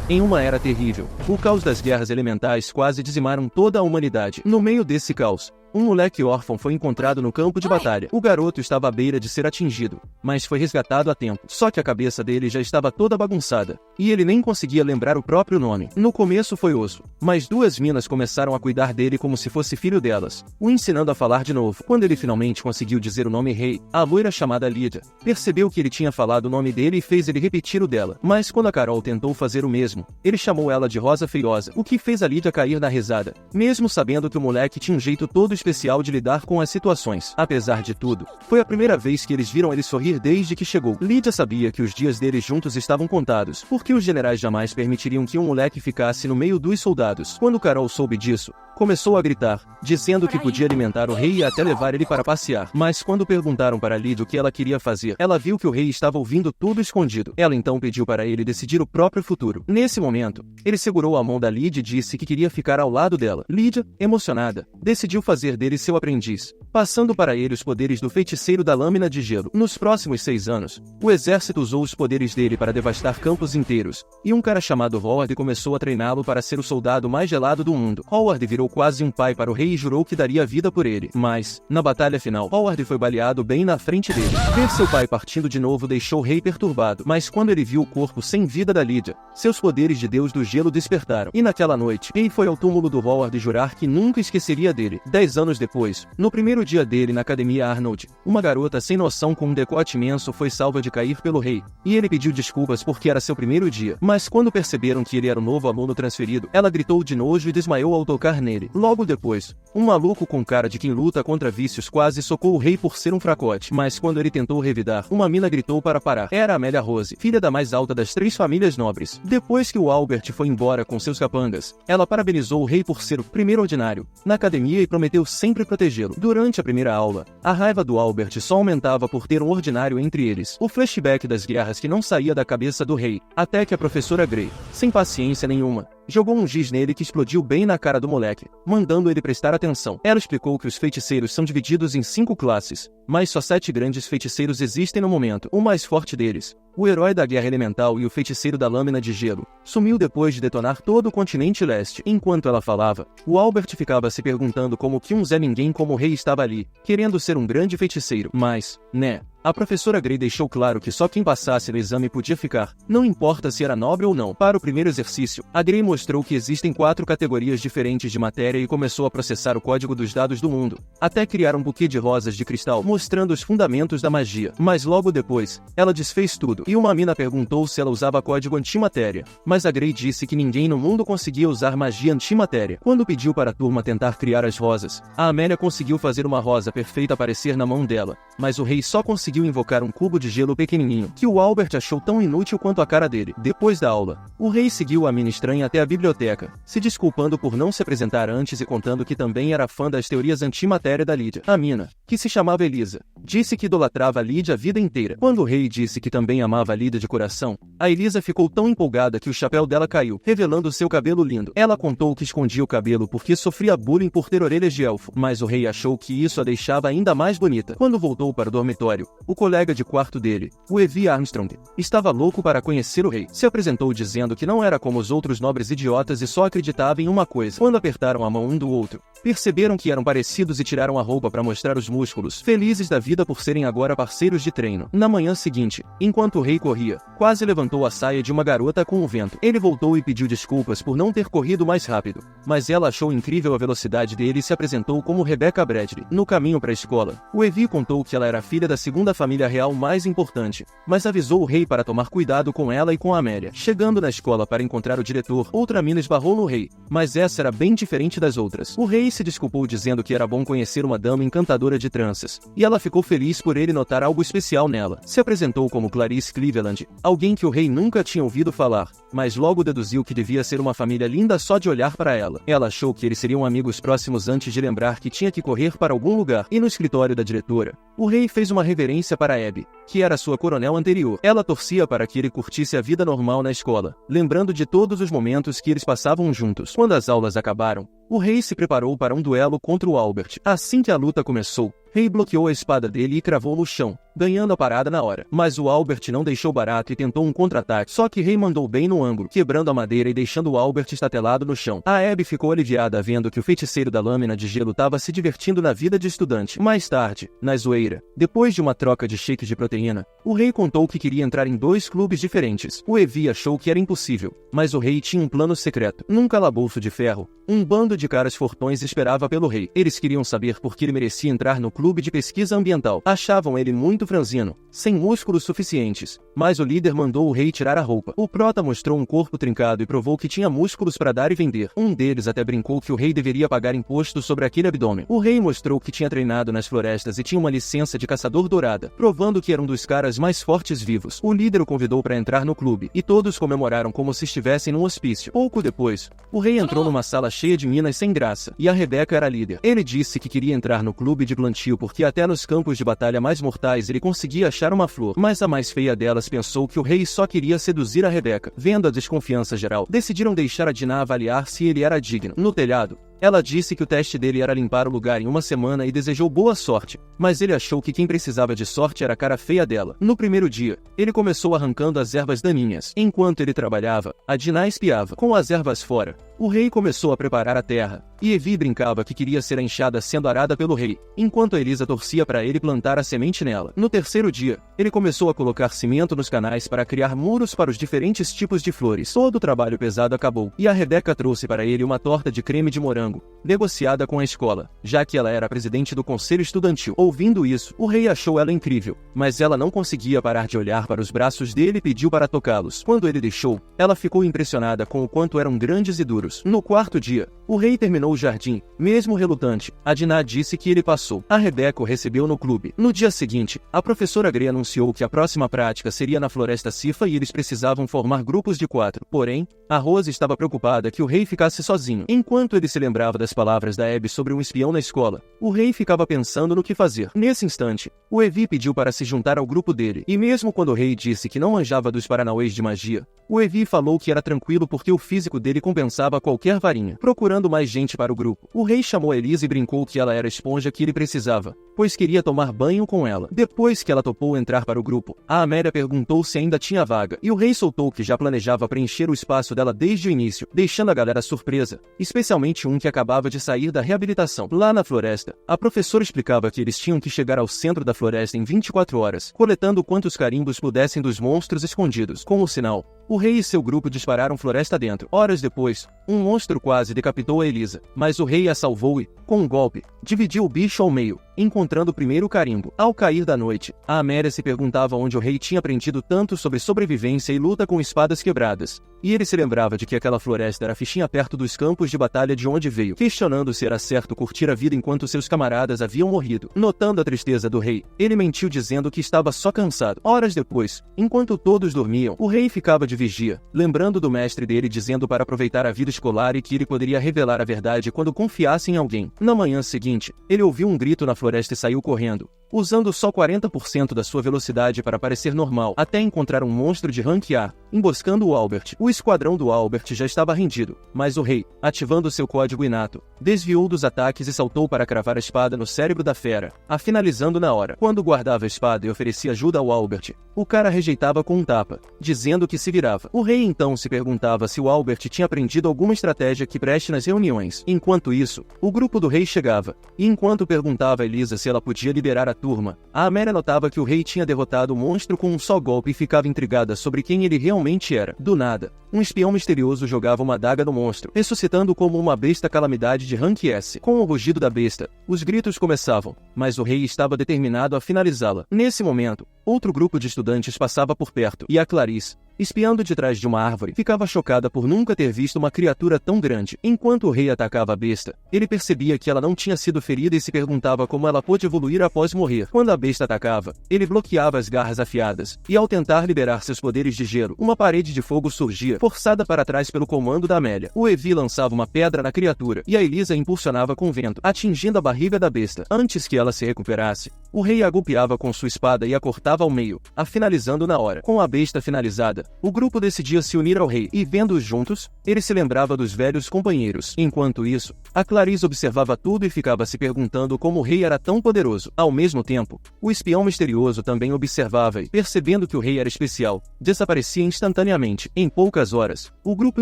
Em uma era terrível, o caos das guerras elementais quase dizimaram toda a humanidade. No meio desse caos, um moleque órfão foi encontrado no campo de batalha. O garoto estava à beira de ser atingido, mas foi resgatado a tempo. Só que a cabeça dele já estava toda bagunçada, e ele nem conseguia lembrar o próprio nome. No começo foi osso, mas duas minas começaram a cuidar dele como se fosse filho delas, o ensinando a falar de novo. Quando ele finalmente conseguiu dizer o nome rei, a loira chamada Lídia percebeu que ele tinha falado o nome dele e fez ele repetir o dela. Mas quando a Carol tentou fazer o mesmo, ele chamou ela de Rosa Feiosa, o que fez a Lídia cair na risada, mesmo sabendo que o moleque tinha um jeito todo especial de lidar com as situações. Apesar de tudo, foi a primeira vez que eles viram ele sorrir desde que chegou. Lídia sabia que os dias deles juntos estavam contados, porque os generais jamais permitiriam que um moleque ficasse no meio dos soldados. Quando Carol soube disso, começou a gritar, dizendo que podia alimentar o rei e até levar ele para passear. Mas quando perguntaram para Lídia o que ela queria fazer, ela viu que o rei estava ouvindo tudo escondido. Ela então pediu para ele decidir o próprio futuro. Nesse momento, ele segurou a mão da Lídia e disse que queria ficar ao lado dela. Lídia, emocionada, decidiu fazer dele seu aprendiz, passando para ele os poderes do feiticeiro da lâmina de gelo. Nos próximos 6 anos, o exército usou os poderes dele para devastar campos inteiros, e um cara chamado Howard começou a treiná-lo para ser o soldado mais gelado do mundo. Howard virou quase um pai para o rei e jurou que daria vida por ele. Mas, na batalha final, Howard foi baleado bem na frente dele. Ver seu pai partindo de novo deixou o rei perturbado, mas quando ele viu o corpo sem vida da Lídia, seus poderes de deus do gelo despertaram. E naquela noite, rei foi ao túmulo do Howard jurar que nunca esqueceria dele. 10 anos depois, no primeiro dia dele na Academia Arnold, uma garota sem noção com um decote imenso foi salva de cair pelo rei, e ele pediu desculpas porque era seu primeiro dia. Mas quando perceberam que ele era o novo aluno transferido, ela gritou de nojo e desmaiou ao tocar nele. Logo depois, um maluco com cara de quem luta contra vícios quase socou o rei por ser um fracote, mas quando ele tentou revidar, uma mina gritou para parar. Era Amélia Rose, filha da mais alta das 3 famílias nobres. Depois que o Albert foi embora com seus capangas, ela parabenizou o rei por ser o primeiro ordinário na academia e prometeu sempre protegê-lo. Durante a primeira aula, a raiva do Albert só aumentava por ter um ordinário entre eles. O flashback das guerras que não saía da cabeça do rei, até que a professora Grey, sem paciência nenhuma, jogou um giz nele que explodiu bem na cara do moleque, mandando ele prestar atenção. Ela explicou que os feiticeiros são divididos em 5 classes, mas só 7 grandes feiticeiros existem no momento. O mais forte deles, o herói da guerra elemental e o feiticeiro da lâmina de gelo, sumiu depois de detonar todo o continente leste. Enquanto ela falava, o Albert ficava se perguntando como que um Zé Ninguém como o rei estava ali, querendo ser um grande feiticeiro. Mas, né? A professora Grey deixou claro que só quem passasse no exame podia ficar, não importa se era nobre ou não. Para o primeiro exercício, a Grey mostrou que existem 4 categorias diferentes de matéria e começou a processar o código dos dados do mundo, até criar um buquê de rosas de cristal mostrando os fundamentos da magia. Mas logo depois, ela desfez tudo, e uma mina perguntou se ela usava código antimatéria, mas a Grey disse que ninguém no mundo conseguia usar magia antimatéria. Quando pediu para a turma tentar criar as rosas, a Amélia conseguiu fazer uma rosa perfeita aparecer na mão dela, mas o rei só conseguiu invocar um cubo de gelo pequenininho, que o Albert achou tão inútil quanto a cara dele. Depois da aula, o rei seguiu a mina estranha até a biblioteca, se desculpando por não se apresentar antes e contando que também era fã das teorias antimatéria da Lídia. A mina, que se chamava Elisa, disse que idolatrava a Lídia a vida inteira. Quando o rei disse que também amava a Lídia de coração, a Elisa ficou tão empolgada que o chapéu dela caiu, revelando seu cabelo lindo. Ela contou que escondia o cabelo porque sofria bullying por ter orelhas de elfo, mas o rei achou que isso a deixava ainda mais bonita. Quando voltou para o dormitório, o colega de quarto dele, o Evie Armstrong, estava louco para conhecer o rei. Se apresentou dizendo que não era como os outros nobres idiotas e só acreditava em uma coisa. Quando apertaram a mão um do outro, perceberam que eram parecidos e tiraram a roupa para mostrar os músculos, felizes da vida por serem agora parceiros de treino. Na manhã seguinte, enquanto o rei corria, quase levantou a saia de uma garota com o vento. Ele voltou e pediu desculpas por não ter corrido mais rápido, mas ela achou incrível a velocidade dele e se apresentou como Rebecca Bradley. No caminho para a escola, o Evie contou que ela era filha da segunda família real mais importante, mas avisou o rei para tomar cuidado com ela e com a Amélia. Chegando na escola para encontrar o diretor, outra mina esbarrou no rei, mas essa era bem diferente das outras. O rei se desculpou dizendo que era bom conhecer uma dama encantadora de tranças, e ela ficou feliz por ele notar algo especial nela. Se apresentou como Clarice Cleveland, alguém que o rei nunca tinha ouvido falar, mas logo deduziu que devia ser uma família linda só de olhar para ela. Ela achou que eles seriam amigos próximos antes de lembrar que tinha que correr para algum lugar. E no escritório da diretora, o rei fez uma reverência para Abby, que era sua coronel anterior. Ela torcia para que ele curtisse a vida normal na escola, lembrando de todos os momentos que eles passavam juntos. Quando as aulas acabaram, o rei se preparou para um duelo contra o Albert. Assim que a luta começou, Rei bloqueou a espada dele e cravou no chão, ganhando a parada na hora. Mas o Albert não deixou barato e tentou um contra-ataque, só que Rei mandou bem no ângulo, quebrando a madeira e deixando o Albert estatelado no chão. A Abby ficou aliviada vendo que o feiticeiro da lâmina de gelo estava se divertindo na vida de estudante. Mais tarde, na zoeira, depois de uma troca de shakes de proteína, o Rei contou que queria entrar em 2 clubes diferentes. O Evie achou que era impossível, mas o Rei tinha um plano secreto. Num calabouço de ferro, um bando de caras fortões esperava pelo Rei. Eles queriam saber por que ele merecia entrar no clube de pesquisa ambiental. Achavam ele muito franzino, sem músculos suficientes, mas o líder mandou o Rei tirar a roupa. O prota mostrou um corpo trincado e provou que tinha músculos para dar e vender. Um deles até brincou que o Rei deveria pagar imposto sobre aquele abdômen. O Rei mostrou que tinha treinado nas florestas e tinha uma licença de caçador dourada, provando que era um dos caras mais fortes vivos. O líder o convidou para entrar no clube, e todos comemoraram como se estivessem num hospício. Pouco depois, o Rei entrou numa sala cheia de minas sem graça, e a Rebecca era a líder. Ele disse que queria entrar no clube de plantio porque até nos campos de batalha mais mortais ele conseguia achar uma flor, mas a mais feia delas pensou que o Rei só queria seduzir a Rebecca. Vendo a desconfiança geral, decidiram deixar a Dinah avaliar se ele era digno. No telhado, ela disse que o teste dele era limpar o lugar em uma semana e desejou boa sorte, mas ele achou que quem precisava de sorte era a cara feia dela. No primeiro dia, ele começou arrancando as ervas daninhas. Enquanto ele trabalhava, a Dinah espiava. Com as ervas fora, o Rei começou a preparar a terra, e Evie brincava que queria ser a enxada sendo arada pelo Rei, enquanto a Elisa torcia para ele plantar a semente nela. No terceiro dia, ele começou a colocar cimento nos canais para criar muros para os diferentes tipos de flores. Todo o trabalho pesado acabou, e a Rebecca trouxe para ele uma torta de creme de morango, negociada com a escola, já que ela era a presidente do conselho estudantil. Ouvindo isso, o Rei achou ela incrível, mas ela não conseguia parar de olhar para os braços dele e pediu para tocá-los. Quando ele deixou, ela ficou impressionada com o quanto eram grandes e duros. No quarto dia, o Rei terminou o jardim, mesmo relutante. A Dinah disse que ele passou. A Rebecca o recebeu no clube. No dia seguinte, a professora Grey anunciou que a próxima prática seria na Floresta Cifa e eles precisavam formar grupos de 4. Porém, a Rose estava preocupada que o Rei ficasse sozinho. Enquanto ele se lembrava das palavras da Abby sobre um espião na escola, o Rei ficava pensando no que fazer. Nesse instante, o Evie pediu para se juntar ao grupo dele, e mesmo quando o Rei disse que não manjava dos paranauês de magia, o Evie falou que era tranquilo porque o físico dele compensava qualquer varinha. Procurando mais gente para o grupo, o Rei chamou a Elisa e brincou que ela era a esponja que ele precisava, pois queria tomar banho com ela. Depois que ela topou entrar para o grupo, a Amélia perguntou se ainda tinha vaga, e o Rei soltou que já planejava preencher o espaço dela desde o início, deixando a galera surpresa, especialmente um que acabava de sair da reabilitação. Lá na floresta, a professora explicava que eles tinham que chegar ao centro da floresta em 24 horas, coletando quantos carimbos pudessem dos monstros escondidos. Com o sinal, o Rei e seu grupo dispararam floresta dentro. Horas depois, um monstro quase decapitou a Elisa, mas o Rei a salvou e, com um golpe, dividiu o bicho ao meio, encontrando o primeiro carimbo. Ao cair da noite, a Amélia se perguntava onde o Rei tinha aprendido tanto sobre sobrevivência e luta com espadas quebradas. E ele se lembrava de que aquela floresta era fichinha perto dos campos de batalha de onde veio, questionando se era certo curtir a vida enquanto seus camaradas haviam morrido. Notando a tristeza do Rei, ele mentiu dizendo que estava só cansado. Horas depois, enquanto todos dormiam, o Rei ficava de vigia, lembrando do mestre dele dizendo para aproveitar a vida escolar e que ele poderia revelar a verdade quando confiasse em alguém. Na manhã seguinte, ele ouviu um grito na floresta e saiu correndo, usando só 40% da sua velocidade para parecer normal, até encontrar um monstro de rank A, emboscando o Albert. O esquadrão do Albert já estava rendido, mas o Rei, ativando seu código inato, desviou dos ataques e saltou para cravar a espada no cérebro da fera, a finalizando na hora. Quando guardava a espada e oferecia ajuda ao Albert, o cara rejeitava com um tapa, dizendo que se virava. O Rei então se perguntava se o Albert tinha aprendido alguma estratégia que preste nas reuniões. Enquanto isso, o grupo do Rei chegava, e enquanto perguntava a Elisa se ela podia liderar a turma, a Amélia notava que o Rei tinha derrotado o monstro com um só golpe e ficava intrigada sobre quem ele realmente era. Do nada, um espião misterioso jogava uma adaga no monstro, ressuscitando como uma besta calamidade de rank S. Com o rugido da besta, os gritos começavam, mas o Rei estava determinado a finalizá-la. Nesse momento, outro grupo de estudantes passava por perto, e a Clarice, espiando de trás de uma árvore, ficava chocada por nunca ter visto uma criatura tão grande. Enquanto o Rei atacava a besta, ele percebia que ela não tinha sido ferida e se perguntava como ela pôde evoluir após morrer. Quando a besta atacava, ele bloqueava as garras afiadas, e ao tentar liberar seus poderes de gelo, uma parede de fogo surgia, forçada para trás pelo comando da Amélia. O Evie lançava uma pedra na criatura, e a Elisa impulsionava com o vento, atingindo a barriga da besta. Antes que ela se recuperasse, o Rei a golpeava com sua espada e a cortava ao meio, a finalizando na hora. Com a besta finalizada, o grupo decidia se unir ao Rei, e vendo-os juntos, Ele se lembrava dos velhos companheiros. Enquanto isso, a Clarice observava tudo e ficava se perguntando como o rei era tão poderoso. Ao mesmo tempo, o espião misterioso também observava e, percebendo que o rei era especial, desaparecia instantaneamente. Em poucas horas, o grupo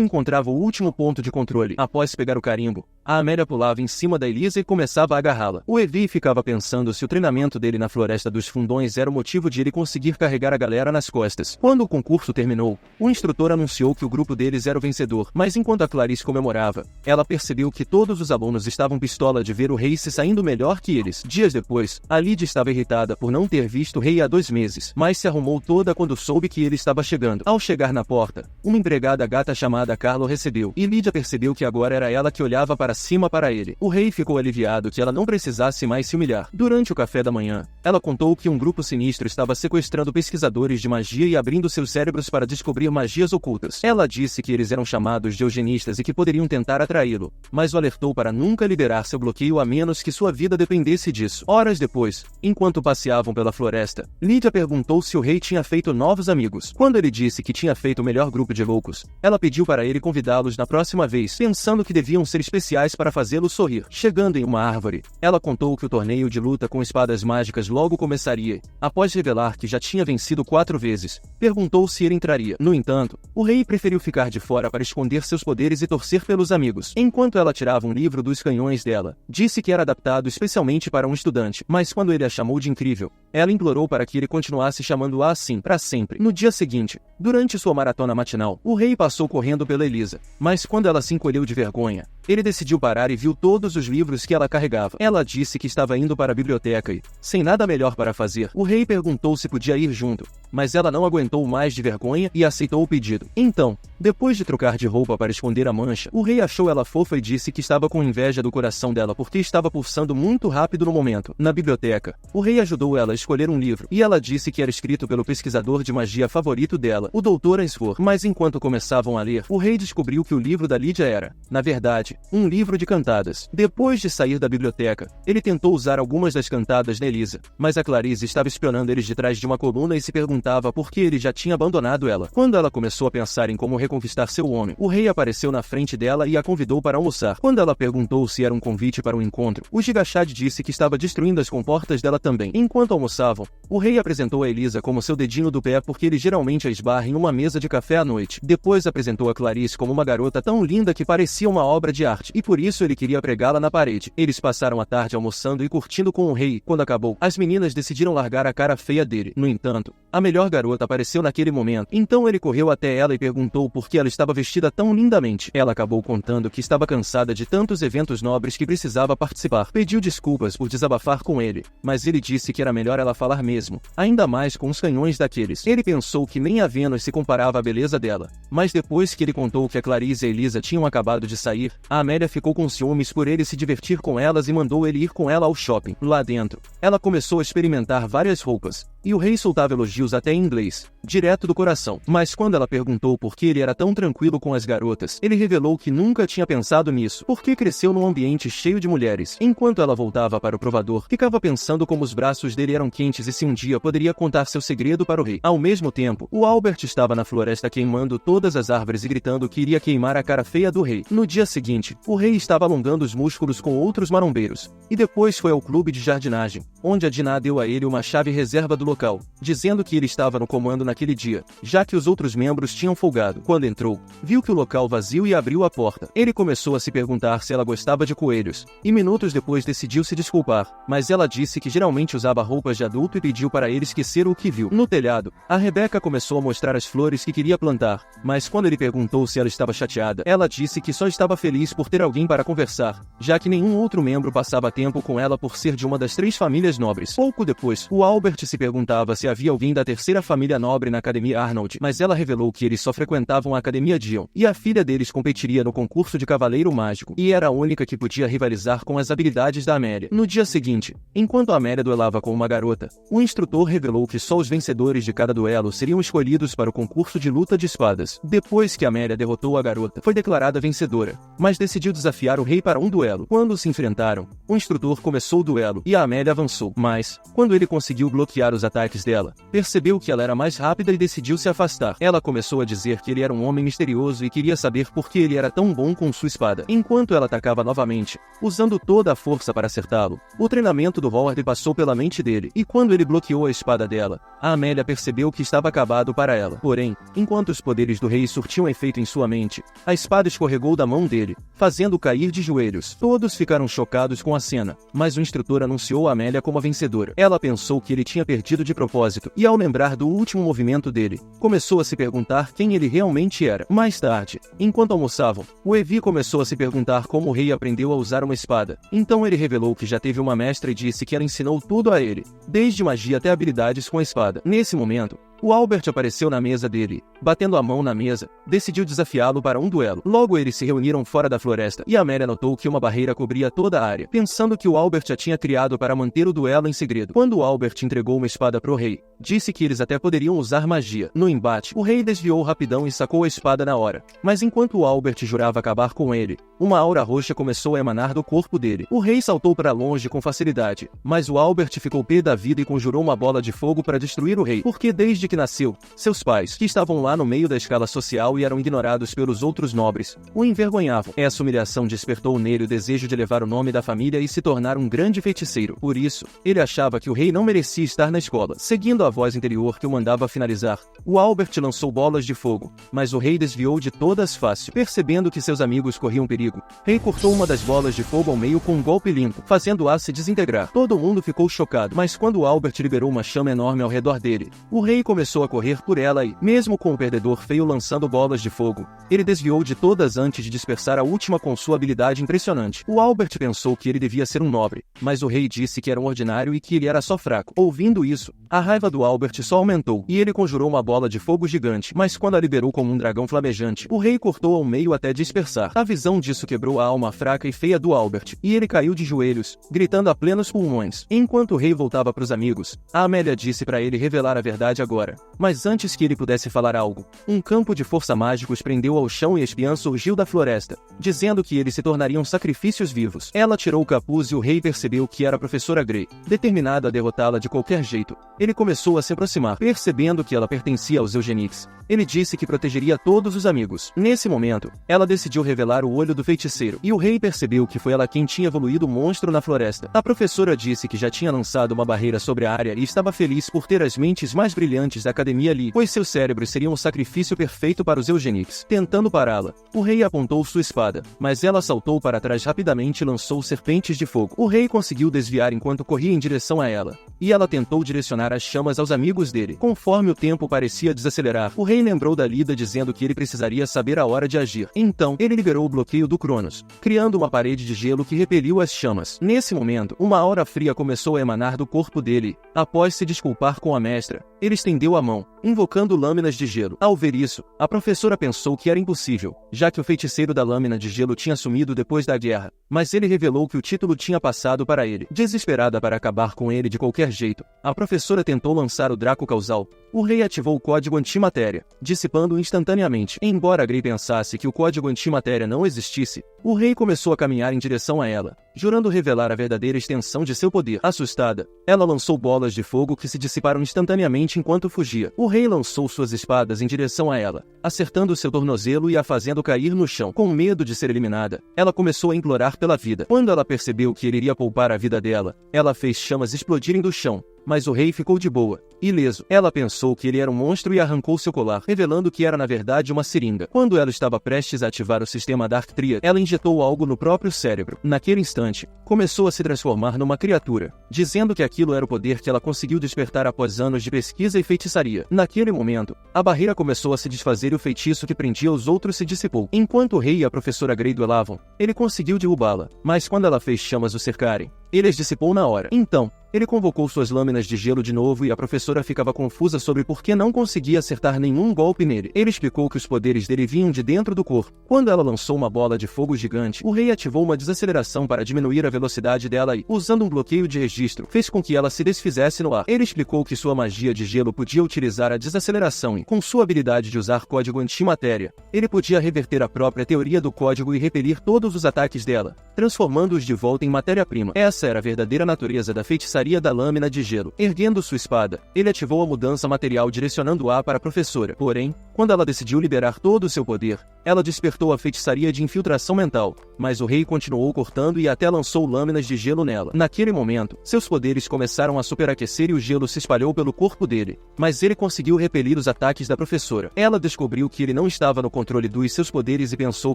encontrava o último ponto de controle. Após pegar o carimbo, a Amélia pulava em cima da Elisa e começava a agarrá-la. O Evie ficava pensando se o treinamento dele na Floresta dos Fundões era o motivo de ele conseguir carregar a galera nas costas. Quando o concurso terminou, o instrutor anunciou que o grupo deles era o vencedor, mas enquanto a Clarice comemorava, ela percebeu que todos os alunos estavam pistola de ver o rei se saindo melhor que eles. Dias depois, a Lydia estava irritada por não ter visto o rei há 2 meses, mas se arrumou toda quando soube que ele estava chegando. Ao chegar na porta, uma empregada gata chamada Carla o recebeu, e Lydia percebeu que agora era ela que olhava para cima para ele. O rei ficou aliviado que ela não precisasse mais se humilhar. Durante o café da manhã, ela contou que um grupo sinistro estava sequestrando pesquisadores de magia e abrindo seus cérebros para descobrir magias ocultas. Ela disse que eles eram chamados de eugenistas e que poderiam tentar atraí-lo, mas o alertou para nunca liberar seu bloqueio a menos que sua vida dependesse disso. Horas depois, enquanto passeavam pela floresta, Lydia perguntou se o rei tinha feito novos amigos. Quando ele disse que tinha feito o melhor grupo de loucos, ela pediu para ele convidá-los na próxima vez, pensando que deviam ser especiais para fazê-lo sorrir. Chegando em uma árvore, ela contou que o torneio de luta com espadas mágicas logo começaria. Após revelar que já tinha vencido 4 vezes, perguntou se ele entraria. No entanto, o rei preferiu ficar de fora para esconder seus poderes e torcer pelos amigos. Enquanto ela tirava um livro dos canhões dela, disse que era adaptado especialmente para um estudante, mas quando ele a chamou de incrível, ela implorou para que ele continuasse chamando-a assim para sempre. No dia seguinte, durante sua maratona matinal, o rei passou correndo pela Elisa, mas quando ela se encolheu de vergonha, ele decidiu parar e viu todos os livros que ela carregava. Ela disse que estava indo para a biblioteca e, sem nada melhor para fazer, o rei perguntou se podia ir junto, mas ela não aguentou mais de vergonha e aceitou o pedido. Então, depois de trocar de roupa para esconder a mancha, o rei achou ela fofa e disse que estava com inveja do coração dela porque estava pulsando muito rápido no momento. Na biblioteca, o rei ajudou ela a escolher um livro, e ela disse que era escrito pelo pesquisador de magia favorito dela, o Dr. Ansford. Mas enquanto começavam a ler, o rei descobriu que o livro da Lydia era, na verdade, um livro de cantadas. Depois de sair da biblioteca, ele tentou usar algumas das cantadas na Elisa, mas a Clarice estava espionando eles de trás de uma coluna e se perguntava por que ele já tinha abandonado ela. Quando ela começou a pensar em como reconquistar seu homem, o rei apareceu na frente dela e a convidou para almoçar. Quando ela perguntou se era um convite para um encontro, o Gigachad disse que estava destruindo as comportas dela também. Enquanto almoçavam, o rei apresentou a Elisa como seu dedinho do pé porque ele geralmente a esbarra em uma mesa de café à noite. Depois apresentou a Clarice como uma garota tão linda que parecia uma obra de arte, e por isso ele queria pregá-la na parede. Eles passaram a tarde almoçando e curtindo com o rei. Quando acabou, as meninas decidiram largar a cara feia dele. No entanto, a melhor garota apareceu naquele momento. Então ele correu até ela e perguntou por que ela estava vestida tão lindamente. Ela acabou contando que estava cansada de tantos eventos nobres que precisava participar. Pediu desculpas por desabafar com ele, mas ele disse que era melhor ela falar mesmo, ainda mais com os canhões daqueles. Ele pensou que nem a Vênus se comparava à beleza dela, mas depois que ele contou que a Clarice e a Elisa tinham acabado de sair, a Amélia ficou com ciúmes por ele se divertir com elas e mandou ele ir com ela ao shopping. Lá dentro, ela começou a experimentar várias roupas, e o rei soltava elogios até em inglês, direto do coração. Mas quando ela perguntou por que ele era tão tranquilo com as garotas, ele revelou que nunca tinha pensado nisso, porque cresceu num ambiente cheio de mulheres. Enquanto ela voltava para o provador, ficava pensando como os braços dele eram quentes e se um dia poderia contar seu segredo para o rei. Ao mesmo tempo, o Albert estava na floresta queimando todas as árvores e gritando que iria queimar a cara feia do rei. No dia seguinte, o rei estava alongando os músculos com outros marombeiros, e depois foi ao clube de jardinagem, onde a Dinah deu a ele uma chave reserva do local, dizendo que ele estava no comando naquele dia, já que os outros membros tinham folgado. Quando entrou, viu que o local vazio e abriu a porta. Ele começou a se perguntar se ela gostava de coelhos, e minutos depois decidiu se desculpar, mas ela disse que geralmente usava roupas de adulto e pediu para ele esquecer o que viu. No telhado, a Rebecca começou a mostrar as flores que queria plantar, mas quando ele perguntou se ela estava chateada, ela disse que só estava feliz por ter alguém para conversar, já que nenhum outro membro passava tempo com ela por ser de uma das 3 famílias nobres. Pouco depois, o Albert se perguntava se havia alguém da 3ª família nobre na Academia Arnold, mas ela revelou que eles só frequentavam a Academia Dion, e a filha deles competiria no concurso de Cavaleiro Mágico, e era a única que podia rivalizar com as habilidades da Amélia. No dia seguinte, enquanto a Amélia duelava com uma garota, o instrutor revelou que só os vencedores de cada duelo seriam escolhidos para o concurso de luta de espadas. Depois que Amélia derrotou a garota, foi declarada vencedora, mas decidiu desafiar o rei para um duelo. Quando se enfrentaram, o instrutor começou o duelo, e a Amélia avançou, mas, quando ele conseguiu bloquear os ataques ataques dela, percebeu que ela era mais rápida e decidiu se afastar. Ela começou a dizer que ele era um homem misterioso e queria saber por que ele era tão bom com sua espada. Enquanto ela atacava novamente, usando toda a força para acertá-lo, o treinamento do Horde passou pela mente dele, e quando ele bloqueou a espada dela, a Amélia percebeu que estava acabado para ela. Porém, enquanto os poderes do rei surtiam efeito em sua mente, a espada escorregou da mão dele, fazendo-o cair de joelhos. Todos ficaram chocados com a cena, mas o instrutor anunciou a Amélia como a vencedora. Ela pensou que ele tinha perdido de propósito, e ao lembrar do último movimento dele, começou a se perguntar quem ele realmente era. Mais tarde, enquanto almoçavam, o Evi começou a se perguntar como o rei aprendeu a usar uma espada. Então ele revelou que já teve uma mestra e disse que ela ensinou tudo a ele, desde magia até habilidades com a espada. Nesse momento, o Albert apareceu na mesa dele, batendo a mão na mesa, decidiu desafiá-lo para um duelo. Logo eles se reuniram fora da floresta, e Amélia notou que uma barreira cobria toda a área, pensando que o Albert a tinha criado para manter o duelo em segredo. Quando o Albert entregou uma espada pro rei, disse que eles até poderiam usar magia. No embate, o rei desviou rapidão e sacou a espada na hora. Mas enquanto o Albert jurava acabar com ele, uma aura roxa começou a emanar do corpo dele. O rei saltou para longe com facilidade, mas o Albert ficou pé da vida e conjurou uma bola de fogo para destruir o rei, porque desde que nasceu, seus pais, que estavam lá no meio da escala social e eram ignorados pelos outros nobres, o envergonhavam. Essa humilhação despertou nele o desejo de levar o nome da família e se tornar um grande feiticeiro. Por isso, ele achava que o rei não merecia estar na escola. Seguindo a voz interior que o mandava finalizar, o Albert lançou bolas de fogo, mas o rei desviou de todas fácil. Percebendo que seus amigos corriam perigo, o rei cortou uma das bolas de fogo ao meio com um golpe limpo, fazendo-a se desintegrar. Todo mundo ficou chocado, mas quando o Albert liberou uma chama enorme ao redor dele, o rei começou a correr por ela e, mesmo com o perdedor feio lançando bolas de fogo, ele desviou de todas antes de dispersar a última com sua habilidade impressionante. O Albert pensou que ele devia ser um nobre, mas o rei disse que era um ordinário e que ele era só fraco. Ouvindo isso, a raiva do Albert só aumentou, e ele conjurou uma bola de fogo gigante, mas quando a liberou como um dragão flamejante, o rei cortou ao meio até dispersar. A visão disso quebrou a alma fraca e feia do Albert, e ele caiu de joelhos, gritando a plenos pulmões. Enquanto o rei voltava para os amigos, a Amélia disse para ele revelar a verdade agora. Mas antes que ele pudesse falar algo, um campo de força mágico os prendeu ao chão e a espiã surgiu da floresta, dizendo que eles se tornariam sacrifícios vivos. Ela tirou o capuz e o rei percebeu que era a professora Grey, determinada a derrotá-la de qualquer jeito. Ele começou a se aproximar, percebendo que ela pertencia aos Eugenics. Ele disse que protegeria todos os amigos. Nesse momento, ela decidiu revelar o olho do feiticeiro, e o rei percebeu que foi ela quem tinha evoluído o monstro na floresta. A professora disse que já tinha lançado uma barreira sobre a área e estava feliz por ter as mentes mais brilhantes da academia ali, pois seus cérebros seriam um sacrifício perfeito para os Eugenics. Tentando pará-la, o rei apontou sua espada, mas ela saltou para trás rapidamente e lançou serpentes de fogo. O rei conseguiu desviar enquanto corria em direção a ela, e ela tentou direcionar as chamas aos amigos dele. Conforme o tempo parecia desacelerar, o rei lembrou da Lida dizendo que ele precisaria saber a hora de agir. Então, ele liberou o bloqueio do Cronos, criando uma parede de gelo que repeliu as chamas. Nesse momento, uma aura fria começou a emanar do corpo dele. Após se desculpar com a mestra, ele estendeu a mão, invocando lâminas de gelo. Ao ver isso, a professora pensou que era impossível, já que o feiticeiro da lâmina de gelo tinha sumido depois da guerra, mas ele revelou que o título tinha passado para ele. Desesperada para acabar com ele de qualquer jeito, a professora tentou lançar o Draco Causal. O rei ativou o código antimatéria, dissipando instantaneamente. Embora Grey pensasse que o código antimatéria não existisse, o rei começou a caminhar em direção a ela, jurando revelar a verdadeira extensão de seu poder. Assustada, ela lançou bolas de fogo que se dissiparam instantaneamente enquanto fugia. O rei lançou suas espadas em direção a ela, acertando seu tornozelo e a fazendo cair no chão. Com medo de ser eliminada, ela começou a implorar pela vida. Quando ela percebeu que ele iria poupar a vida dela, ela fez chamas explodirem do chão. Mas o rei ficou de boa, ileso. Ela pensou que ele era um monstro e arrancou seu colar, revelando que era na verdade uma seringa. Quando ela estava prestes a ativar o sistema Dark Triad, ela injetou algo no próprio cérebro. Naquele instante, começou a se transformar numa criatura, dizendo que aquilo era o poder que ela conseguiu despertar após anos de pesquisa e feitiçaria. Naquele momento, a barreira começou a se desfazer e o feitiço que prendia os outros se dissipou. Enquanto o rei e a professora Grey duelavam, ele conseguiu derrubá-la, mas quando ela fez chamas o cercarem, ele as dissipou na hora. Então, ele convocou suas lâminas de gelo de novo e a professora ficava confusa sobre por que não conseguia acertar nenhum golpe nele. Ele explicou que os poderes dele vinham de dentro do corpo. Quando ela lançou uma bola de fogo gigante, o rei ativou uma desaceleração para diminuir a velocidade dela e, usando um bloqueio de registro, fez com que ela se desfizesse no ar. Ele explicou que sua magia de gelo podia utilizar a desaceleração e, com sua habilidade de usar código antimatéria, ele podia reverter a própria teoria do código e repelir todos os ataques dela, transformando-os de volta em matéria-prima. Essa essa era a verdadeira natureza da feitiçaria da lâmina de gelo. Erguendo sua espada, ele ativou a mudança material direcionando-a para a professora. Porém, quando ela decidiu liberar todo o seu poder, ela despertou a feitiçaria de infiltração mental, mas o rei continuou cortando e até lançou lâminas de gelo nela. Naquele momento, seus poderes começaram a superaquecer e o gelo se espalhou pelo corpo dele, mas ele conseguiu repelir os ataques da professora. Ela descobriu que ele não estava no controle dos seus poderes e pensou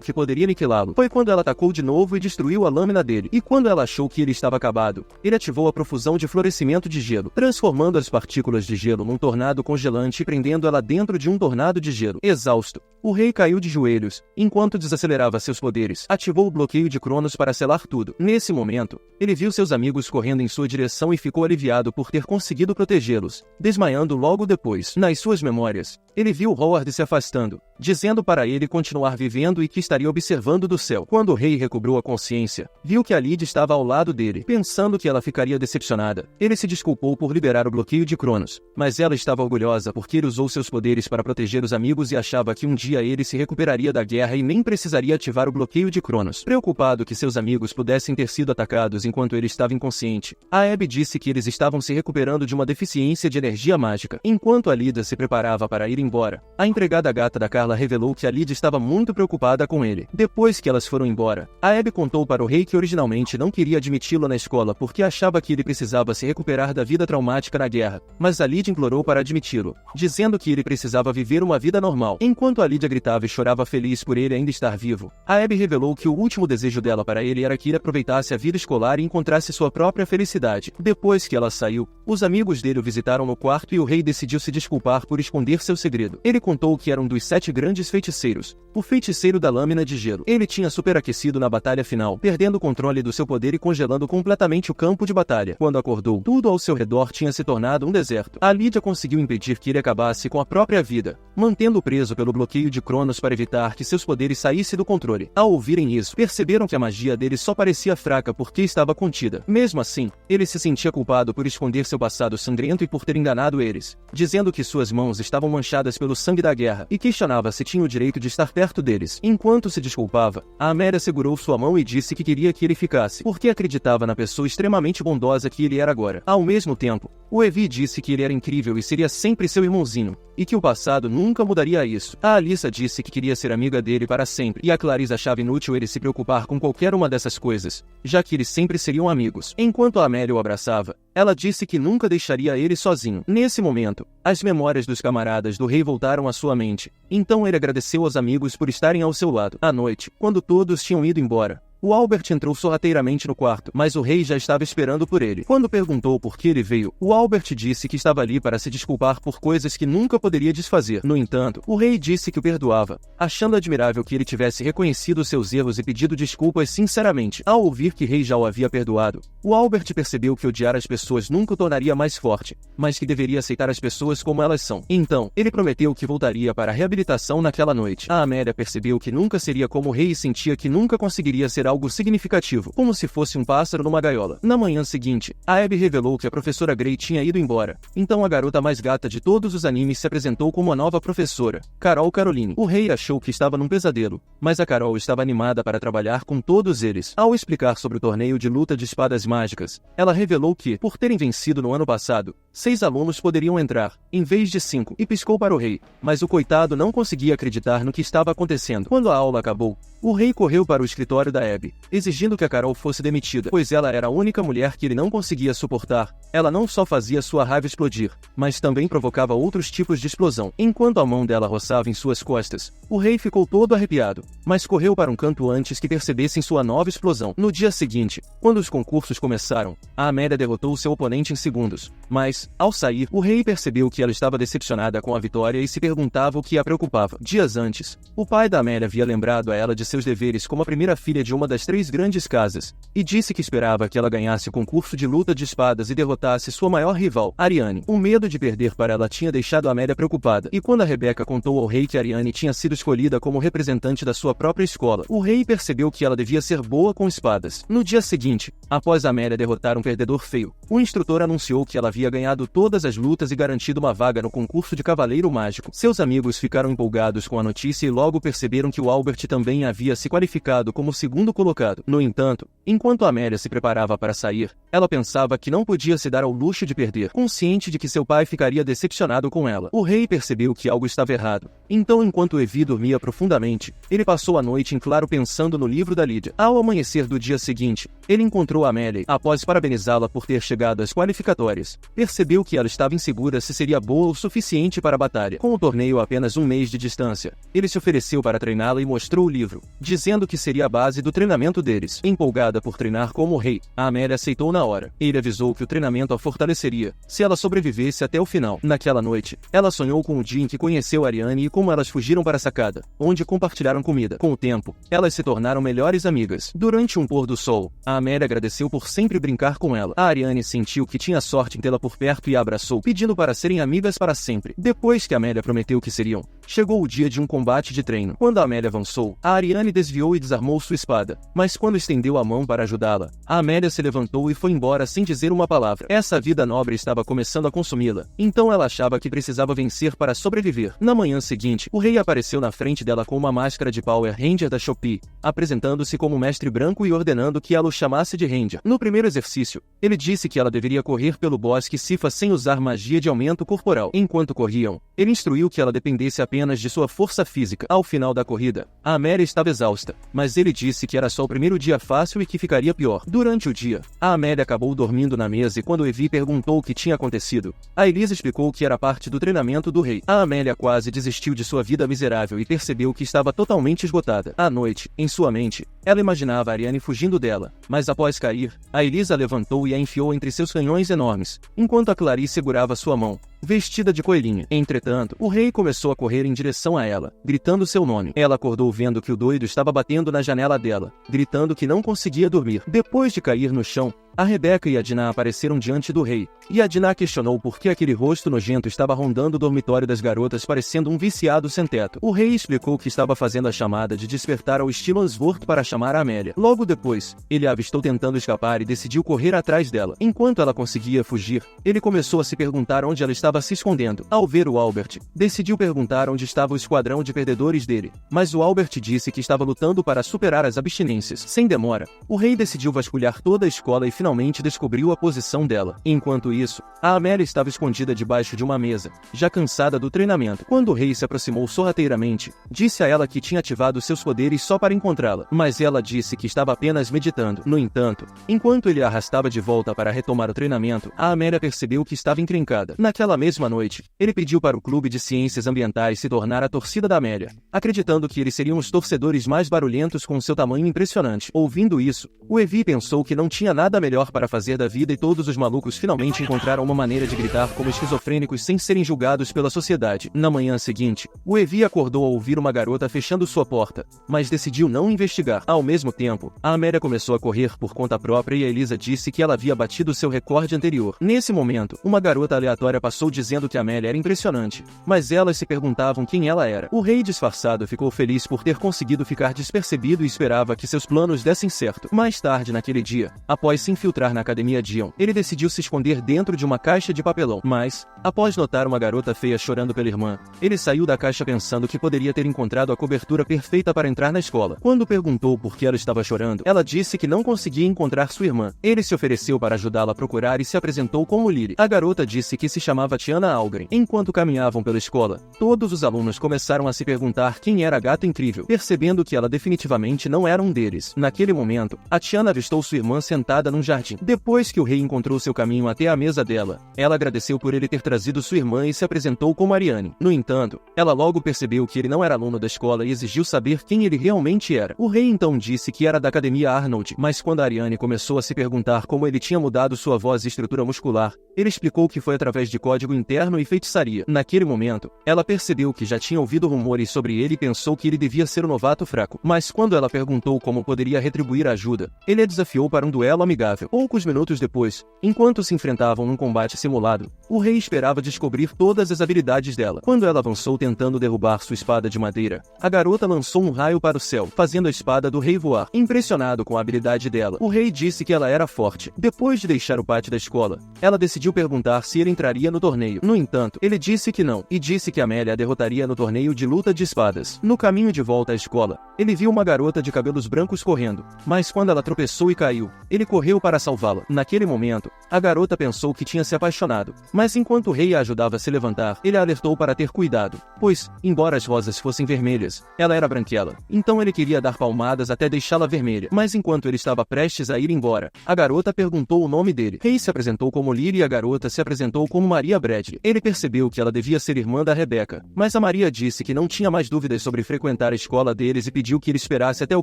que poderia aniquilá-lo. Foi quando ela atacou de novo e destruiu a lâmina dele. E quando ela achou que ele estava acabado, ele ativou a profusão de florescimento de gelo, transformando as partículas de gelo num tornado congelante e prendendo ela dentro de um tornado de gelo. Exausto, o rei caiu de joelhos, enquanto desacelerava seus poderes. Ativou o bloqueio de Cronos para selar tudo. Nesse momento, ele viu seus amigos correndo em sua direção e ficou aliviado por ter conseguido protegê-los, desmaiando logo depois. Nas suas memórias, ele viu Howard se afastando, dizendo para ele continuar vivendo e que estaria observando do céu. Quando o rei recobrou a consciência, viu que a Lid estava ao lado dele. Pensando que ela ficaria decepcionada, ele se desculpou por liberar o bloqueio de Cronos, mas ela estava orgulhosa porque ele usou seus poderes para proteger os amigos e achava que um dia ele se recuperaria da guerra e nem precisaria ativar o bloqueio de Cronos. Preocupado que seus amigos pudessem ter sido atacados enquanto ele estava inconsciente, a Abby disse que eles estavam se recuperando de uma deficiência de energia mágica. Enquanto a Lida se preparava para ir embora, a empregada gata da Carla revelou que a Lid estava muito preocupada com ele. Depois que elas foram embora, a Abby contou para o rei que originalmente não queria admiti-lo na escola porque achava que ele precisava se recuperar da vida traumática na guerra, mas a Lid implorou para admiti-lo, dizendo que ele precisava viver uma vida normal. Enquanto a Lydia gritava e chorava feliz por ele ainda estar vivo, a Abby revelou que o último desejo dela para ele era que ele aproveitasse a vida escolar e encontrasse sua própria felicidade. Depois que ela saiu, os amigos dele o visitaram no quarto e o rei decidiu se desculpar por esconder seu segredo. Ele contou que era um dos 7 grandes feiticeiros, o feiticeiro da lâmina de gelo. Ele tinha superaquecido na batalha final, perdendo o controle do seu poder e congelando completamente o campo de batalha. Quando acordou, tudo ao seu redor tinha se tornado um deserto. A Lydia conseguiu impedir que ele acabasse com a própria vida, mantendo-o preso pelo bloqueio de Cronos para evitar que seus poderes saíssem do controle. Ao ouvirem isso, perceberam que a magia dele só parecia fraca porque estava contida. Mesmo assim, ele se sentia culpado por esconder seu passado sangrento e por ter enganado eles, dizendo que suas mãos estavam manchadas pelo sangue da guerra, e questionava se tinha o direito de estar perto deles. Enquanto se desculpava, a Amélia segurou sua mão e disse que queria que ele ficasse, porque acreditava na pessoa extremamente bondosa que ele era agora. Ao mesmo tempo, o Evie disse que ele era incrível e seria sempre seu irmãozinho, e que o passado nunca mudaria isso. A Alyssa disse que queria ser amiga dele para sempre, e a Clarice achava inútil ele se preocupar com qualquer uma dessas coisas, já que eles sempre seriam amigos. Enquanto a Amélia o abraçava, ela disse que nunca deixaria ele sozinho. Nesse momento, as memórias dos camaradas do rei voltaram à sua mente, então ele agradeceu aos amigos por estarem ao seu lado. À noite, quando todos tinham ido embora, o Albert entrou sorrateiramente no quarto, mas o rei já estava esperando por ele. Quando perguntou por que ele veio, o Albert disse que estava ali para se desculpar por coisas que nunca poderia desfazer. No entanto, o rei disse que o perdoava, achando admirável que ele tivesse reconhecido seus erros e pedido desculpas sinceramente. Ao ouvir que o rei já o havia perdoado, o Albert percebeu que odiar as pessoas nunca o tornaria mais forte, mas que deveria aceitar as pessoas como elas são. Então, ele prometeu que voltaria para a reabilitação naquela noite. A Amélia percebeu que nunca seria como o rei e sentia que nunca conseguiria ser algo significativo, como se fosse um pássaro numa gaiola. Na manhã seguinte, a Abby revelou que a professora Grey tinha ido embora. Então a garota mais gata de todos os animes se apresentou como a nova professora, Carol Caroline. O rei achou que estava num pesadelo, mas a Carol estava animada para trabalhar com todos eles. Ao explicar sobre o torneio de luta de espadas mágicas, ela revelou que, por terem vencido no ano passado, 6 alunos poderiam entrar, em vez de 5, e piscou para o rei, mas o coitado não conseguia acreditar no que estava acontecendo. Quando a aula acabou, o rei correu para o escritório da Abby, exigindo que a Carol fosse demitida, pois ela era a única mulher que ele não conseguia suportar. Ela não só fazia sua raiva explodir, mas também provocava outros tipos de explosão. Enquanto a mão dela roçava em suas costas, o rei ficou todo arrepiado, mas correu para um canto antes que percebessem sua nova explosão. No dia seguinte, quando os concursos começaram, a Amélia derrotou seu oponente em segundos, mas, ao sair, o rei percebeu que ela estava decepcionada com a vitória e se perguntava o que a preocupava. Dias antes, o pai da Amélia havia lembrado a ela de seus deveres como a primeira filha de uma das 3 grandes casas, e disse que esperava que ela ganhasse o concurso de luta de espadas e derrotasse sua maior rival, Ariane. O medo de perder para ela tinha deixado a Amélia preocupada, e quando a Rebecca contou ao rei que Ariane tinha sido escolhida como representante da sua própria escola, o rei percebeu que ela devia ser boa com espadas. No dia seguinte, após a Amélia derrotar um perdedor feio, o instrutor anunciou que ela havia havia ganhado todas as lutas e garantido uma vaga no concurso de Cavaleiro Mágico. Seus amigos ficaram empolgados com a notícia e logo perceberam que o Albert também havia se qualificado como segundo colocado. No entanto, enquanto Amélia se preparava para sair, ela pensava que não podia se dar ao luxo de perder, consciente de que seu pai ficaria decepcionado com ela. O rei percebeu que algo estava errado. Então, enquanto Evie dormia profundamente, ele passou a noite em claro pensando no livro da Lídia. Ao amanhecer do dia seguinte, ele encontrou Amélia e, após parabenizá-la por ter chegado às qualificatórias, percebeu que ela estava insegura se seria boa o suficiente para a batalha. Com o torneio a apenas um mês de distância, ele se ofereceu para treiná-la e mostrou o livro, dizendo que seria a base do treinamento deles. Empolgada por treinar como o rei, a Amélia aceitou na hora. Ele avisou que o treinamento a fortaleceria se ela sobrevivesse até o final. Naquela noite, ela sonhou com o dia em que conheceu Ariane e como elas fugiram para a sacada, onde compartilharam comida. Com o tempo, elas se tornaram melhores amigas. Durante um pôr do sol, a Amélia agradeceu por sempre brincar com ela. A Ariane sentiu que tinha sorte em tê-la por perto e a abraçou, pedindo para serem amigas para sempre. Depois que Amélia prometeu que seriam, chegou o dia de um combate de treino. Quando a Amélia avançou, a Ariane desviou e desarmou sua espada, mas quando estendeu a mão para ajudá-la, a Amélia se levantou e foi embora sem dizer uma palavra. Essa vida nobre estava começando a consumi-la, então ela achava que precisava vencer para sobreviver. Na manhã seguinte, o rei apareceu na frente dela com uma máscara de Power Ranger da Shopee, apresentando-se como mestre branco e ordenando que ela o chamasse de Ranger. No primeiro exercício, ele disse que ela deveria correr pelo bosque Sifa sem usar magia de aumento corporal. Enquanto corriam, ele instruiu que ela dependesse apenas de sua força física. Ao final da corrida, a Amélia estava exausta, mas ele disse que era só o primeiro dia fácil e que ficaria pior. Durante o dia, a Amélia acabou dormindo na mesa e quando Evie perguntou o que tinha acontecido, a Elisa explicou que era parte do treinamento do rei. A Amélia quase desistiu de sua vida miserável e percebeu que estava totalmente esgotada. À noite, em sua mente, ela imaginava Ariane fugindo dela, mas após cair, a Elisa a levantou e a enfiou entre seus canhões enormes, enquanto a Clarice segurava sua mão, vestida de coelhinha. Entretanto, o rei começou a correr em direção a ela, gritando seu nome. Ela acordou vendo que o doido estava batendo na janela dela, gritando que não conseguia dormir. Depois de cair no chão, a Rebeca e a Dinah apareceram diante do rei, e a Dinah questionou por que aquele rosto nojento estava rondando o dormitório das garotas parecendo um viciado sem teto. O rei explicou que estava fazendo a chamada de despertar ao estilo Answorth para chamar a Amélia. Logo depois, ele a avistou tentando escapar e decidiu correr atrás dela. Enquanto ela conseguia fugir, ele começou a se perguntar onde ela estava se escondendo. Ao ver o Albert, decidiu perguntar onde estava o esquadrão de perdedores dele, mas o Albert disse que estava lutando para superar as abstinências. Sem demora, o rei decidiu vasculhar toda a escola e finalmente descobriu a posição dela. Enquanto isso, a Amélia estava escondida debaixo de uma mesa, já cansada do treinamento. Quando o rei se aproximou sorrateiramente, disse a ela que tinha ativado seus poderes só para encontrá-la, mas ela disse que estava apenas meditando. No entanto, enquanto ele a arrastava de volta para retomar o treinamento, a Amélia percebeu que estava encrencada. Naquela mesma noite, ele pediu para o Clube de Ciências Ambientais se tornar a torcida da Amélia, acreditando que eles seriam os torcedores mais barulhentos com seu tamanho impressionante. Ouvindo isso, o Evie pensou que não tinha nada melhor para fazer da vida e todos os malucos finalmente encontraram uma maneira de gritar como esquizofrênicos sem serem julgados pela sociedade. Na manhã seguinte, o Evie acordou ao ouvir uma garota fechando sua porta, mas decidiu não investigar. Ao mesmo tempo, a Amélia começou a correr por conta própria e a Elisa disse que ela havia batido seu recorde anterior. Nesse momento, uma garota aleatória passou dizendo que a Amélia era impressionante, mas elas se perguntavam quem ela era. O rei disfarçado ficou feliz por ter conseguido ficar despercebido e esperava que seus planos dessem certo. Mais tarde naquele dia, após se infiltrar na academia Dion, ele decidiu se esconder dentro de uma caixa de papelão, mas, após notar uma garota feia chorando pela irmã, ele saiu da caixa pensando que poderia ter encontrado a cobertura perfeita para entrar na escola. Quando perguntou por que ela estava chorando, ela disse que não conseguia encontrar sua irmã. Ele se ofereceu para ajudá-la a procurar e se apresentou como Lily. A garota disse que se chamava Tiana Algren. Enquanto caminhavam pela escola, todos os alunos começaram a se perguntar quem era a gata incrível, percebendo que ela definitivamente não era um deles. Naquele momento, a Tiana avistou sua irmã sentada num jardim. Depois que o rei encontrou seu caminho até a mesa dela, ela agradeceu por ele ter trazido sua irmã e se apresentou como Ariane. No entanto, ela logo percebeu que ele não era aluno da escola e exigiu saber quem ele realmente era. O rei então disse que era da Academia Arnold, mas quando a Ariane começou a se perguntar como ele tinha mudado sua voz e estrutura muscular, ele explicou que foi através de código interno e feitiçaria. Naquele momento, ela percebeu que já tinha ouvido rumores sobre ele e pensou que ele devia ser um novato fraco. Mas quando ela perguntou como poderia retribuir a ajuda, ele a desafiou para um duelo amigável. amigável. Poucos minutos depois, enquanto se enfrentavam num combate simulado, o rei esperava descobrir todas as habilidades dela. Quando ela avançou tentando derrubar sua espada de madeira, a garota lançou um raio para o céu, fazendo a espada do rei voar. Impressionado com a habilidade dela, o rei disse que ela era forte. Depois de deixar o pátio da escola, ela decidiu perguntar se ele entraria no torneio. No entanto, ele disse que não, e disse que Amélia a derrotaria no torneio de luta de espadas. No caminho de volta à escola, ele viu uma garota de cabelos brancos correndo, mas quando ela tropeçou e caiu, ele correu para salvá-la. Naquele momento, a garota pensou que tinha se apaixonado, mas enquanto o rei a ajudava a se levantar, ele a alertou para ter cuidado, pois, embora as rosas fossem vermelhas, ela era branquela. Então ele queria dar palmadas até deixá-la vermelha, mas enquanto ele estava prestes a ir embora, a garota perguntou o nome dele. Rei se apresentou como Lily e a garota se apresentou como Maria Bradley. Ele percebeu que ela devia ser irmã da Rebecca, mas a Maria disse que não tinha mais dúvidas sobre frequentar a escola deles e pediu que ele esperasse até o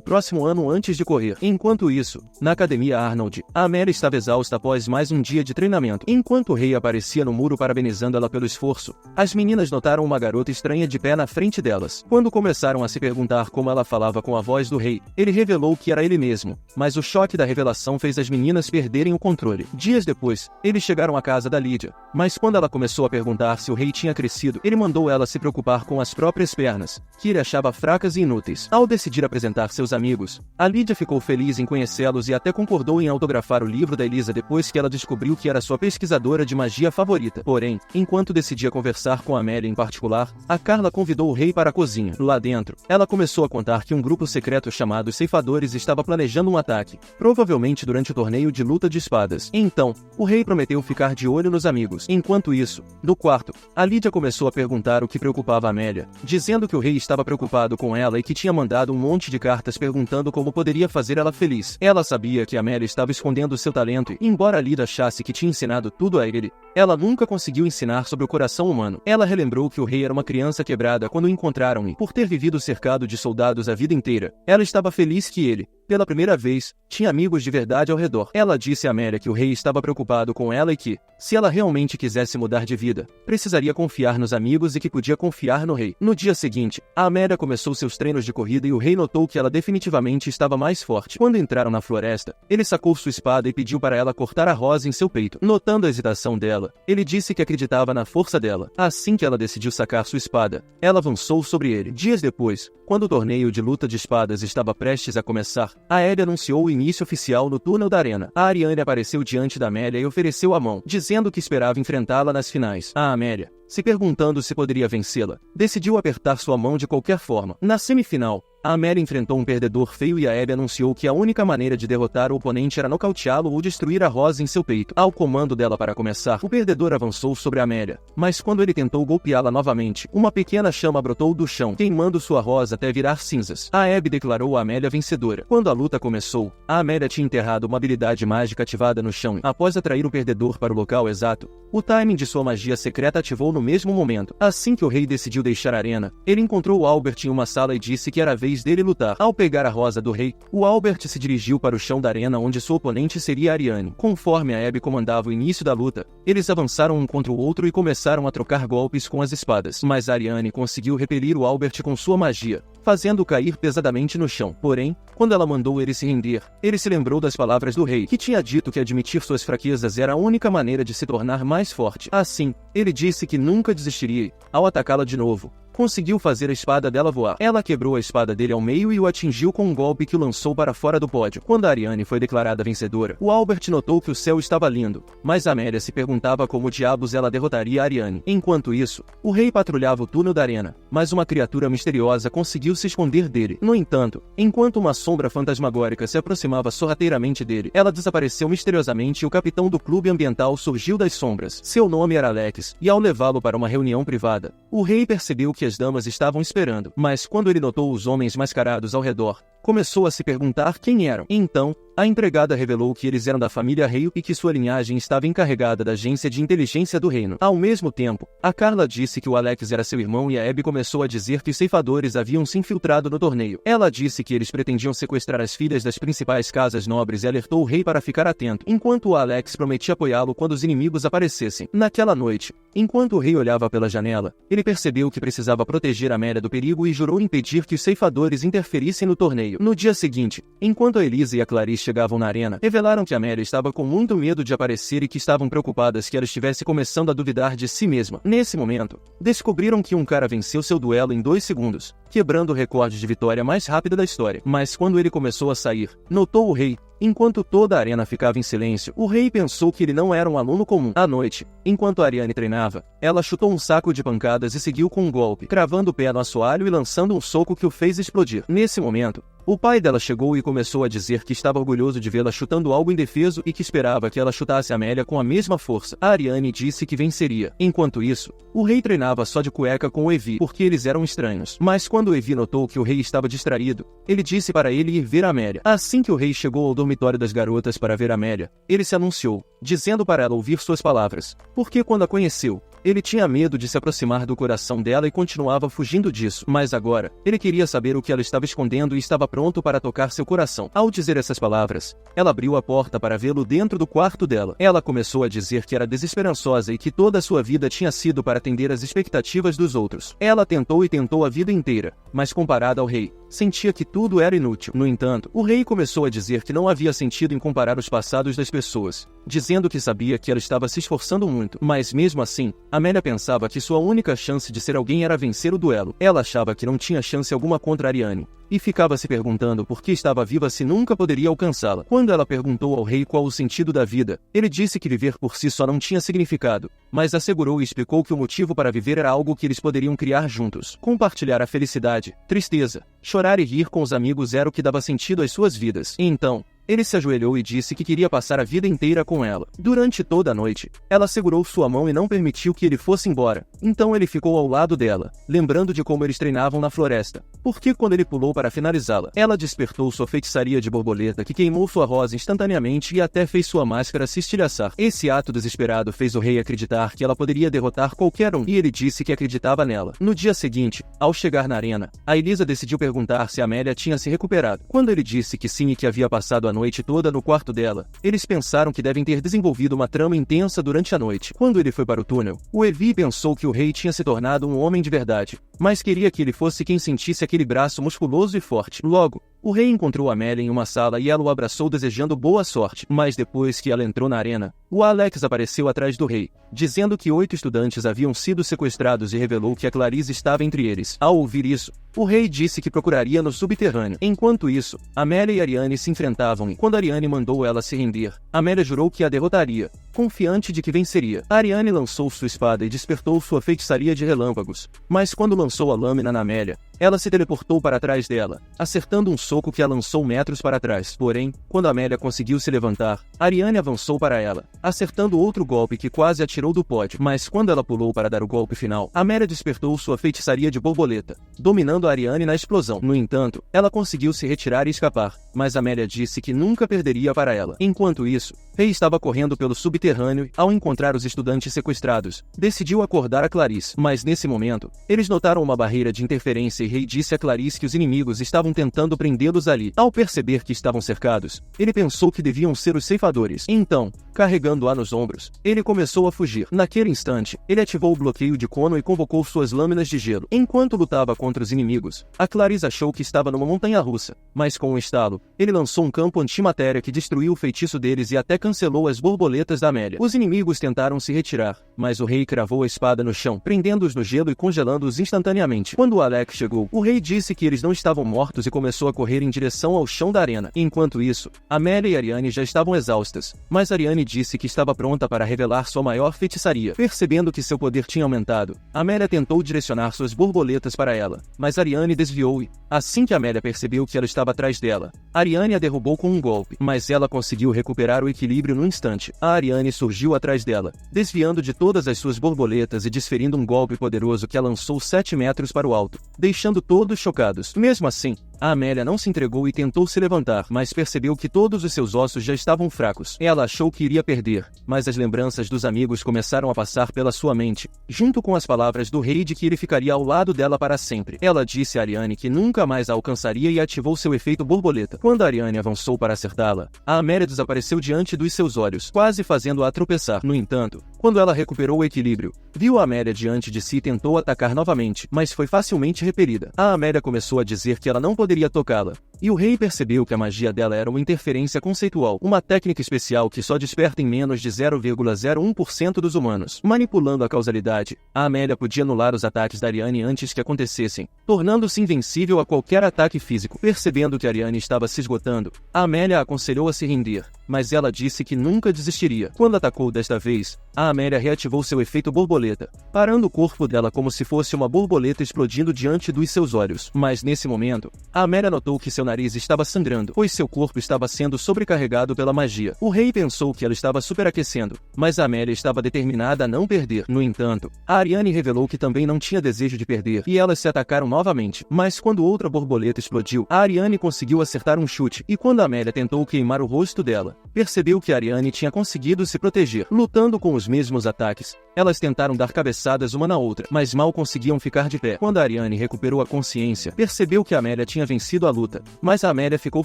próximo ano antes de correr. Enquanto isso, na academia Arnold, a Amélia estava exausta após mais um dia de treinamento. Enquanto o rei aparecia no muro parabenizando ela pelo esforço, as meninas notaram uma garota estranha de pé na frente delas. Quando começaram a se perguntar como ela falava com a voz do rei, ele revelou que era ele mesmo, mas o choque da revelação fez as meninas perderem o controle. Dias depois, eles chegaram à casa da Lídia, mas quando ela começou a perguntar se o rei tinha crescido, ele mandou ela se preocupar com as próprias pernas, que ele achava fracas e inúteis. Ao decidir apresentar seus amigos, a Lídia ficou feliz em conhecê-los e até concordou em autografar o livro da Elisa depois que ela descobriu que era sua pesquisadora de magia favorita. Porém, enquanto decidia conversar com Amélia em particular, a Carla convidou o rei para a cozinha. Lá dentro, ela começou a contar que um grupo secreto chamado Os Ceifadores estava planejando um ataque, provavelmente durante o torneio de luta de espadas. Então, o rei prometeu ficar de olho nos amigos. Enquanto isso, no quarto, a Lídia começou a perguntar o que preocupava Amélia, dizendo que o rei estava preocupado com ela e que tinha mandado um monte de cartas perguntando como poderia fazer ela feliz. Ela sabia que Amélia estava escondendo seu talento e, embora a Lídia achasse que tinha ensinado tudo a ele, ela nunca conseguiu ensinar sobre o coração humano. Ela relembrou que o rei era uma criança quebrada quando o encontraram e, por ter vivido cercado de soldados a vida inteira, ela estava feliz que ele, pela primeira vez, tinha amigos de verdade ao redor. Ela disse a Amélia que o rei estava preocupado com ela e que, se ela realmente quisesse mudar de vida, precisaria confiar nos amigos e que podia confiar no rei. No dia seguinte, a Amélia começou seus treinos de corrida e o rei notou que ela definitivamente estava mais forte. Quando entraram na floresta, ele sacou sua espada e pediu para ela cortar a rosa em seu peito. Notando a hesitação dela, ele disse que acreditava na força dela. Assim que ela decidiu sacar sua espada, ela avançou sobre ele. Dias depois, quando o torneio de luta de espadas estava prestes a começar, a Abby anunciou o início oficial no túnel da arena. A Ariane apareceu diante da Amélia e ofereceu a mão, dizendo que esperava enfrentá-la nas finais. A Amélia, se perguntando se poderia vencê-la, decidiu apertar sua mão de qualquer forma. Na semifinal, a Amélia enfrentou um perdedor feio e a Abby anunciou que a única maneira de derrotar o oponente era nocauteá-lo ou destruir a rosa em seu peito. Ao comando dela para começar, o perdedor avançou sobre a Amélia, mas quando ele tentou golpeá-la novamente, uma pequena chama brotou do chão, queimando sua rosa até virar cinzas. A Abby declarou a Amélia vencedora. Quando a luta começou, a Amélia tinha enterrado uma habilidade mágica ativada no chão e, após atrair o perdedor para o local exato, o timing de sua magia secreta ativou no mesmo momento. Assim que o rei decidiu deixar a arena, ele encontrou o Albert em uma sala e disse que era a vez dele lutar. Ao pegar a rosa do rei, o Albert se dirigiu para o chão da arena onde sua oponente seria a Ariane. Conforme a Abby comandava o início da luta, eles avançaram um contra o outro e começaram a trocar golpes com as espadas. Mas a Ariane conseguiu repelir o Albert com sua magia, fazendo-o cair pesadamente no chão. Porém, quando ela mandou ele se render, ele se lembrou das palavras do rei, que tinha dito que admitir suas fraquezas era a única maneira de se tornar mais forte. Assim, ele disse que nunca desistiria. Ao atacá-la de novo, conseguiu fazer a espada dela voar. Ela quebrou a espada dele ao meio e o atingiu com um golpe que o lançou para fora do pódio. Quando a Ariane foi declarada vencedora, o Albert notou que o céu estava lindo, mas a Amélia se perguntava como diabos ela derrotaria a Ariane. Enquanto isso, o rei patrulhava o túnel da arena, mas uma criatura misteriosa conseguiu se esconder dele. No entanto, enquanto uma sombra fantasmagórica se aproximava sorrateiramente dele, ela desapareceu misteriosamente e o capitão do clube ambiental surgiu das sombras. Seu nome era Alex, e ao levá-lo para uma reunião privada, o rei percebeu que as damas estavam esperando, mas quando ele notou os homens mascarados ao redor, começou a se perguntar quem eram. Então, a empregada revelou que eles eram da família Rei e que sua linhagem estava encarregada da agência de inteligência do reino. Ao mesmo tempo, a Carla disse que o Alex era seu irmão e a Abby começou a dizer que os ceifadores haviam se infiltrado no torneio. Ela disse que eles pretendiam sequestrar as filhas das principais casas nobres e alertou o rei para ficar atento, enquanto o Alex prometia apoiá-lo quando os inimigos aparecessem. Naquela noite, enquanto o rei olhava pela janela, ele percebeu que precisava proteger Amélia do perigo e jurou impedir que os ceifadores interferissem no torneio. meio. No dia seguinte, enquanto a Elisa e a Clarice chegavam na arena, revelaram que Amélia estava com muito medo de aparecer e que estavam preocupadas que ela estivesse começando a duvidar de si mesma. Nesse momento, descobriram que um cara venceu seu duelo em 2 segundos, quebrando o recorde de vitória mais rápida da história. Mas quando ele começou a sair, notou o rei. Enquanto toda a arena ficava em silêncio, o rei pensou que ele não era um aluno comum. À noite, enquanto Ariane treinava, ela chutou um saco de pancadas e seguiu com um golpe, cravando o pé no assoalho e lançando um soco que o fez explodir. Nesse momento, o pai dela chegou e começou a dizer que estava orgulhoso de vê-la chutando algo indefeso e que esperava que ela chutasse Amélia com a mesma força. A Ariane disse que venceria. Enquanto isso, o rei treinava só de cueca com o Evie, porque eles eram estranhos. Mas quando o Evie notou que o rei estava distraído, ele disse para ele ir ver Amélia. Assim que o rei chegou ao dormitório das garotas para ver Amélia, ele se anunciou, dizendo para ela ouvir suas palavras, porque quando a conheceu, ele tinha medo de se aproximar do coração dela e continuava fugindo disso. Mas agora, ele queria saber o que ela estava escondendo e estava pronto para tocar seu coração. Ao dizer essas palavras, ela abriu a porta para vê-lo dentro do quarto dela. Ela começou a dizer que era desesperançosa e que toda a sua vida tinha sido para atender às expectativas dos outros. Ela tentou e tentou a vida inteira, mas comparada ao rei, sentia que tudo era inútil. No entanto, o rei começou a dizer que não havia sentido em comparar os passados das pessoas, dizendo que sabia que ela estava se esforçando muito, mas mesmo assim, Amélia pensava que sua única chance de ser alguém era vencer o duelo. Ela achava que não tinha chance alguma contra Ariane, e ficava se perguntando por que estava viva se nunca poderia alcançá-la. Quando ela perguntou ao rei qual o sentido da vida, ele disse que viver por si só não tinha significado, mas assegurou e explicou que o motivo para viver era algo que eles poderiam criar juntos. Compartilhar a felicidade, tristeza, chorar e rir com os amigos era o que dava sentido às suas vidas. E então, ele se ajoelhou e disse que queria passar a vida inteira com ela. Durante toda a noite, ela segurou sua mão e não permitiu que ele fosse embora. Então ele ficou ao lado dela, lembrando de como eles treinavam na floresta. Porque quando ele pulou para finalizá-la, ela despertou sua feitiçaria de borboleta que queimou sua rosa instantaneamente e até fez sua máscara se estilhaçar. Esse ato desesperado fez o rei acreditar que ela poderia derrotar qualquer um, e ele disse que acreditava nela. No dia seguinte, ao chegar na arena, a Elisa decidiu perguntar se Amélia tinha se recuperado. Quando ele disse que sim e que havia passado a noite toda no quarto dela, eles pensaram que devem ter desenvolvido uma trama intensa durante a noite. Quando ele foi para o túnel, o Evie pensou que o rei tinha se tornado um homem de verdade, mas queria que ele fosse quem sentisse aquele braço musculoso e forte. Logo, o rei encontrou Amélia em uma sala e ela o abraçou desejando boa sorte. Mas depois que ela entrou na arena, o Alex apareceu atrás do rei, dizendo que 8 estudantes haviam sido sequestrados e revelou que a Clarice estava entre eles. Ao ouvir isso, o rei disse que procuraria no subterrâneo. Enquanto isso, Amélia e Ariane se enfrentavam e, quando Ariane mandou ela se render, Amélia jurou que a derrotaria, confiante de que venceria. Ariane lançou sua espada e despertou sua feitiçaria de relâmpagos, mas quando lançou a lâmina na Amélia, ela se teleportou para trás dela, acertando um soco que a lançou metros para trás. Porém, quando Amélia conseguiu se levantar, Ariane avançou para ela, acertando outro golpe que quase a tirou do pódio. Mas quando ela pulou para dar o golpe final, Amélia despertou sua feitiçaria de borboleta, dominando a Ariane na explosão. No entanto, ela conseguiu se retirar e escapar, mas Amélia disse que nunca perderia para ela. Enquanto isso, Rei estava correndo pelo subterrâneo e, ao encontrar os estudantes sequestrados, decidiu acordar a Clarice. Mas nesse momento, eles notaram uma barreira de interferência e Rei disse a Clarice que os inimigos estavam tentando prendê-los ali. Ao perceber que estavam cercados, ele pensou que deviam ser os ceifadores. Então, carregando-a nos ombros, ele começou a fugir. Naquele instante, ele ativou o bloqueio de Kono e convocou suas lâminas de gelo. Enquanto lutava contra os inimigos, a Clarice achou que estava numa montanha-russa, mas com um estalo, ele lançou um campo antimatéria que destruiu o feitiço deles e até cancelou as borboletas da Amélia. Os inimigos tentaram se retirar, mas o rei cravou a espada no chão, prendendo-os no gelo e congelando-os instantaneamente. Quando o Alex chegou, o rei disse que eles não estavam mortos e começou a correr em direção ao chão da arena. Enquanto isso, Amélia e Ariane já estavam exaustas, mas Ariane disse que estava pronta para revelar sua maior feitiçaria. Percebendo que seu poder tinha aumentado, Amélia tentou direcionar suas borboletas para ela, mas Ariane desviou e, assim que Amélia percebeu que ela estava atrás dela, Ariane a derrubou com um golpe, mas ela conseguiu recuperar o equilíbrio no instante. A Ariane surgiu atrás dela, desviando de todas as suas borboletas e desferindo um golpe poderoso que a lançou 7 metros para o alto, deixando todos chocados. Mesmo assim, a Amélia não se entregou e tentou se levantar, mas percebeu que todos os seus ossos já estavam fracos. Ela achou que iria perder, mas as lembranças dos amigos começaram a passar pela sua mente, junto com as palavras do rei de que ele ficaria ao lado dela para sempre. Ela disse a Ariane que nunca mais a alcançaria e ativou seu efeito borboleta. Quando a Ariane avançou para acertá-la, a Amélia desapareceu diante dos seus olhos, quase fazendo-a tropeçar. No entanto, quando ela recuperou o equilíbrio, viu a Amélia diante de si e tentou atacar novamente, mas foi facilmente repelida. A Amélia começou a dizer que ela não poderia tocá-la, e o rei percebeu que a magia dela era uma interferência conceitual, uma técnica especial que só desperta em menos de 0,01% dos humanos. Manipulando a causalidade, a Amélia podia anular os ataques da Ariane antes que acontecessem, tornando-se invencível a qualquer ataque físico. Percebendo que Ariane estava se esgotando, a Amélia a aconselhou a se render, mas ela disse que nunca desistiria. Quando atacou desta vez, a Amélia reativou seu efeito borboleta, parando o corpo dela como se fosse uma borboleta explodindo diante dos seus olhos. Mas nesse momento, a Amélia notou que seu nariz estava sangrando, pois seu corpo estava sendo sobrecarregado pela magia. O rei pensou que ela estava superaquecendo, mas a Amélia estava determinada a não perder. No entanto, a Ariane revelou que também não tinha desejo de perder, e elas se atacaram novamente. Mas quando outra borboleta explodiu, a Ariane conseguiu acertar um chute, e quando a Amélia tentou queimar o rosto dela, percebeu que a Ariane tinha conseguido se proteger. Lutando com os mesmos ataques, elas tentaram dar cabeçadas uma na outra, mas mal conseguiam ficar de pé. Quando a Ariane recuperou a consciência, percebeu que a Amélia tinha vencido a luta, mas a Amélia ficou